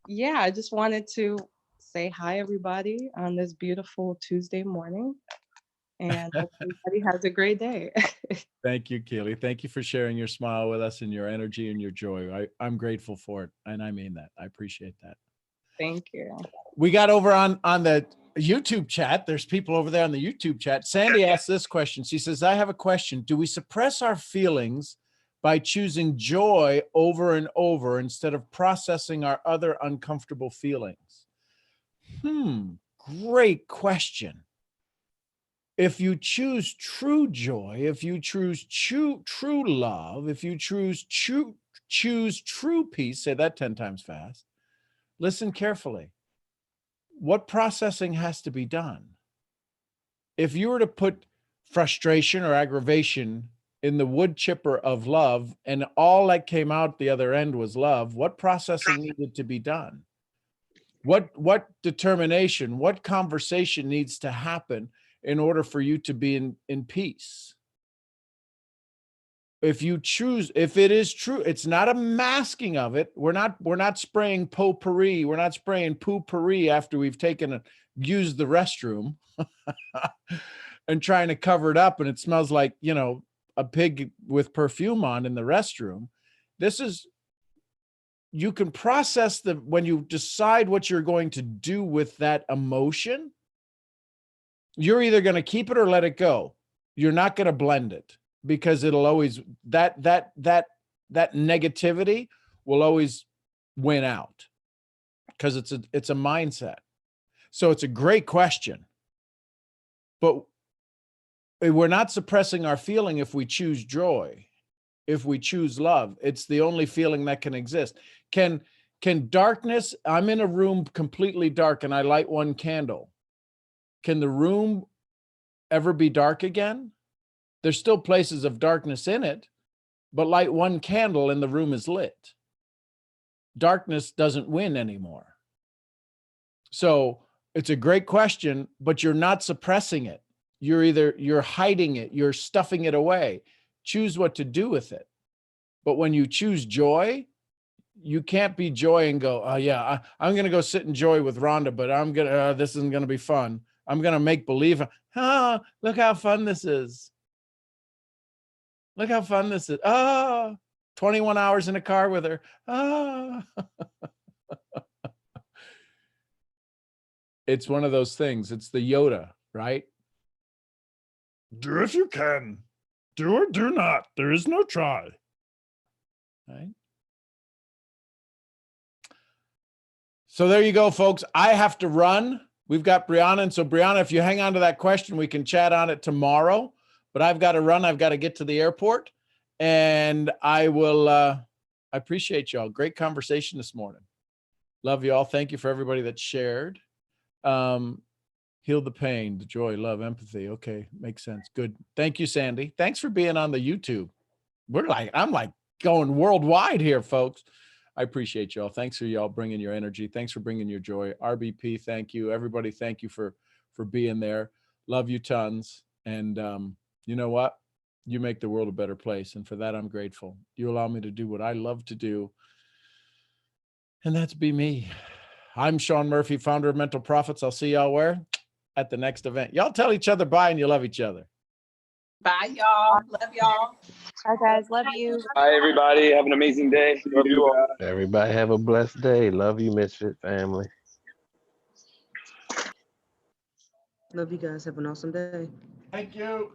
yeah, I just wanted to say hi, everybody, on this beautiful Tuesday morning. And hope everybody has a great day. Thank you, Keely. Thank you for sharing your smile with us and your energy and your joy. I'm grateful for it. And I mean that. I appreciate that. Thank you. We got over on the YouTube chat. There's people over there on the YouTube chat. Sandy asked this question. She says, I have a question. Do we suppress our feelings by choosing joy over and over instead of processing our other uncomfortable feelings? Great question. If you choose true joy, if you choose true love, if you choose true peace, say that 10 times fast, listen carefully. What processing has to be done? If you were to put frustration or aggravation in the wood chipper of love and all that came out the other end was love, what processing needed to be done? What determination, what conversation needs to happen in order for you to be in peace? If you choose, if it is true, it's not a masking of it. We're not spraying potpourri. We're not spraying poo-pourri after we've used the restroom and trying to cover it up and it smells like, a pig with perfume on in the restroom. You can process when you decide what you're going to do with that emotion, you're either going to keep it or let it go. You're not going to blend it because it'll always, that negativity will always win out because it's a mindset. So it's a great question, but we're not suppressing our feeling if we choose joy, if we choose love. It's the only feeling that can exist. Can darkness, I'm in a room completely dark and I light one candle. Can the room ever be dark again? There's still places of darkness in it, but light one candle and the room is lit. Darkness doesn't win anymore. So it's a great question, but you're not suppressing it. You're hiding it. You're stuffing it away. Choose what to do with it. But when you choose joy, you can't be joy and go, oh yeah, I'm going to go sit in joy with Rhonda, but this isn't going to be fun. I'm going to make believe, look how fun this is. Look how fun this is. 21 hours in a car with her. It's one of those things. It's the Yoda, right? Do if you can. Do or do not. There is no try. Right? So there you go, folks. I have to run. We've got Brianna. And so, Brianna, if you hang on to that question, we can chat on it tomorrow. But I've got to run. I've got to get to the airport. And I will, I appreciate y'all. Great conversation this morning. Love you all. Thank you for everybody that shared. Heal the pain, the joy, love, empathy. Okay, makes sense. Good. Thank you, Sandy. Thanks for being on the YouTube. I'm like going worldwide here, folks. I appreciate y'all. Thanks for y'all bringing your energy. Thanks for bringing your joy. RBP, thank you. Everybody, thank you for being there. Love you tons. And you know what? You make the world a better place. And for that, I'm grateful. You allow me to do what I love to do. And that's be me. I'm Sean Murphy, founder of Mental Profits. I'll see y'all where? At the next event. Y'all tell each other bye and you love each other. Bye, y'all. Love y'all. Bye, guys. Love you. Bye, everybody. Have an amazing day. Love you all. Everybody have a blessed day. Love you, Misfit family. Love you guys. Have an awesome day. Thank you.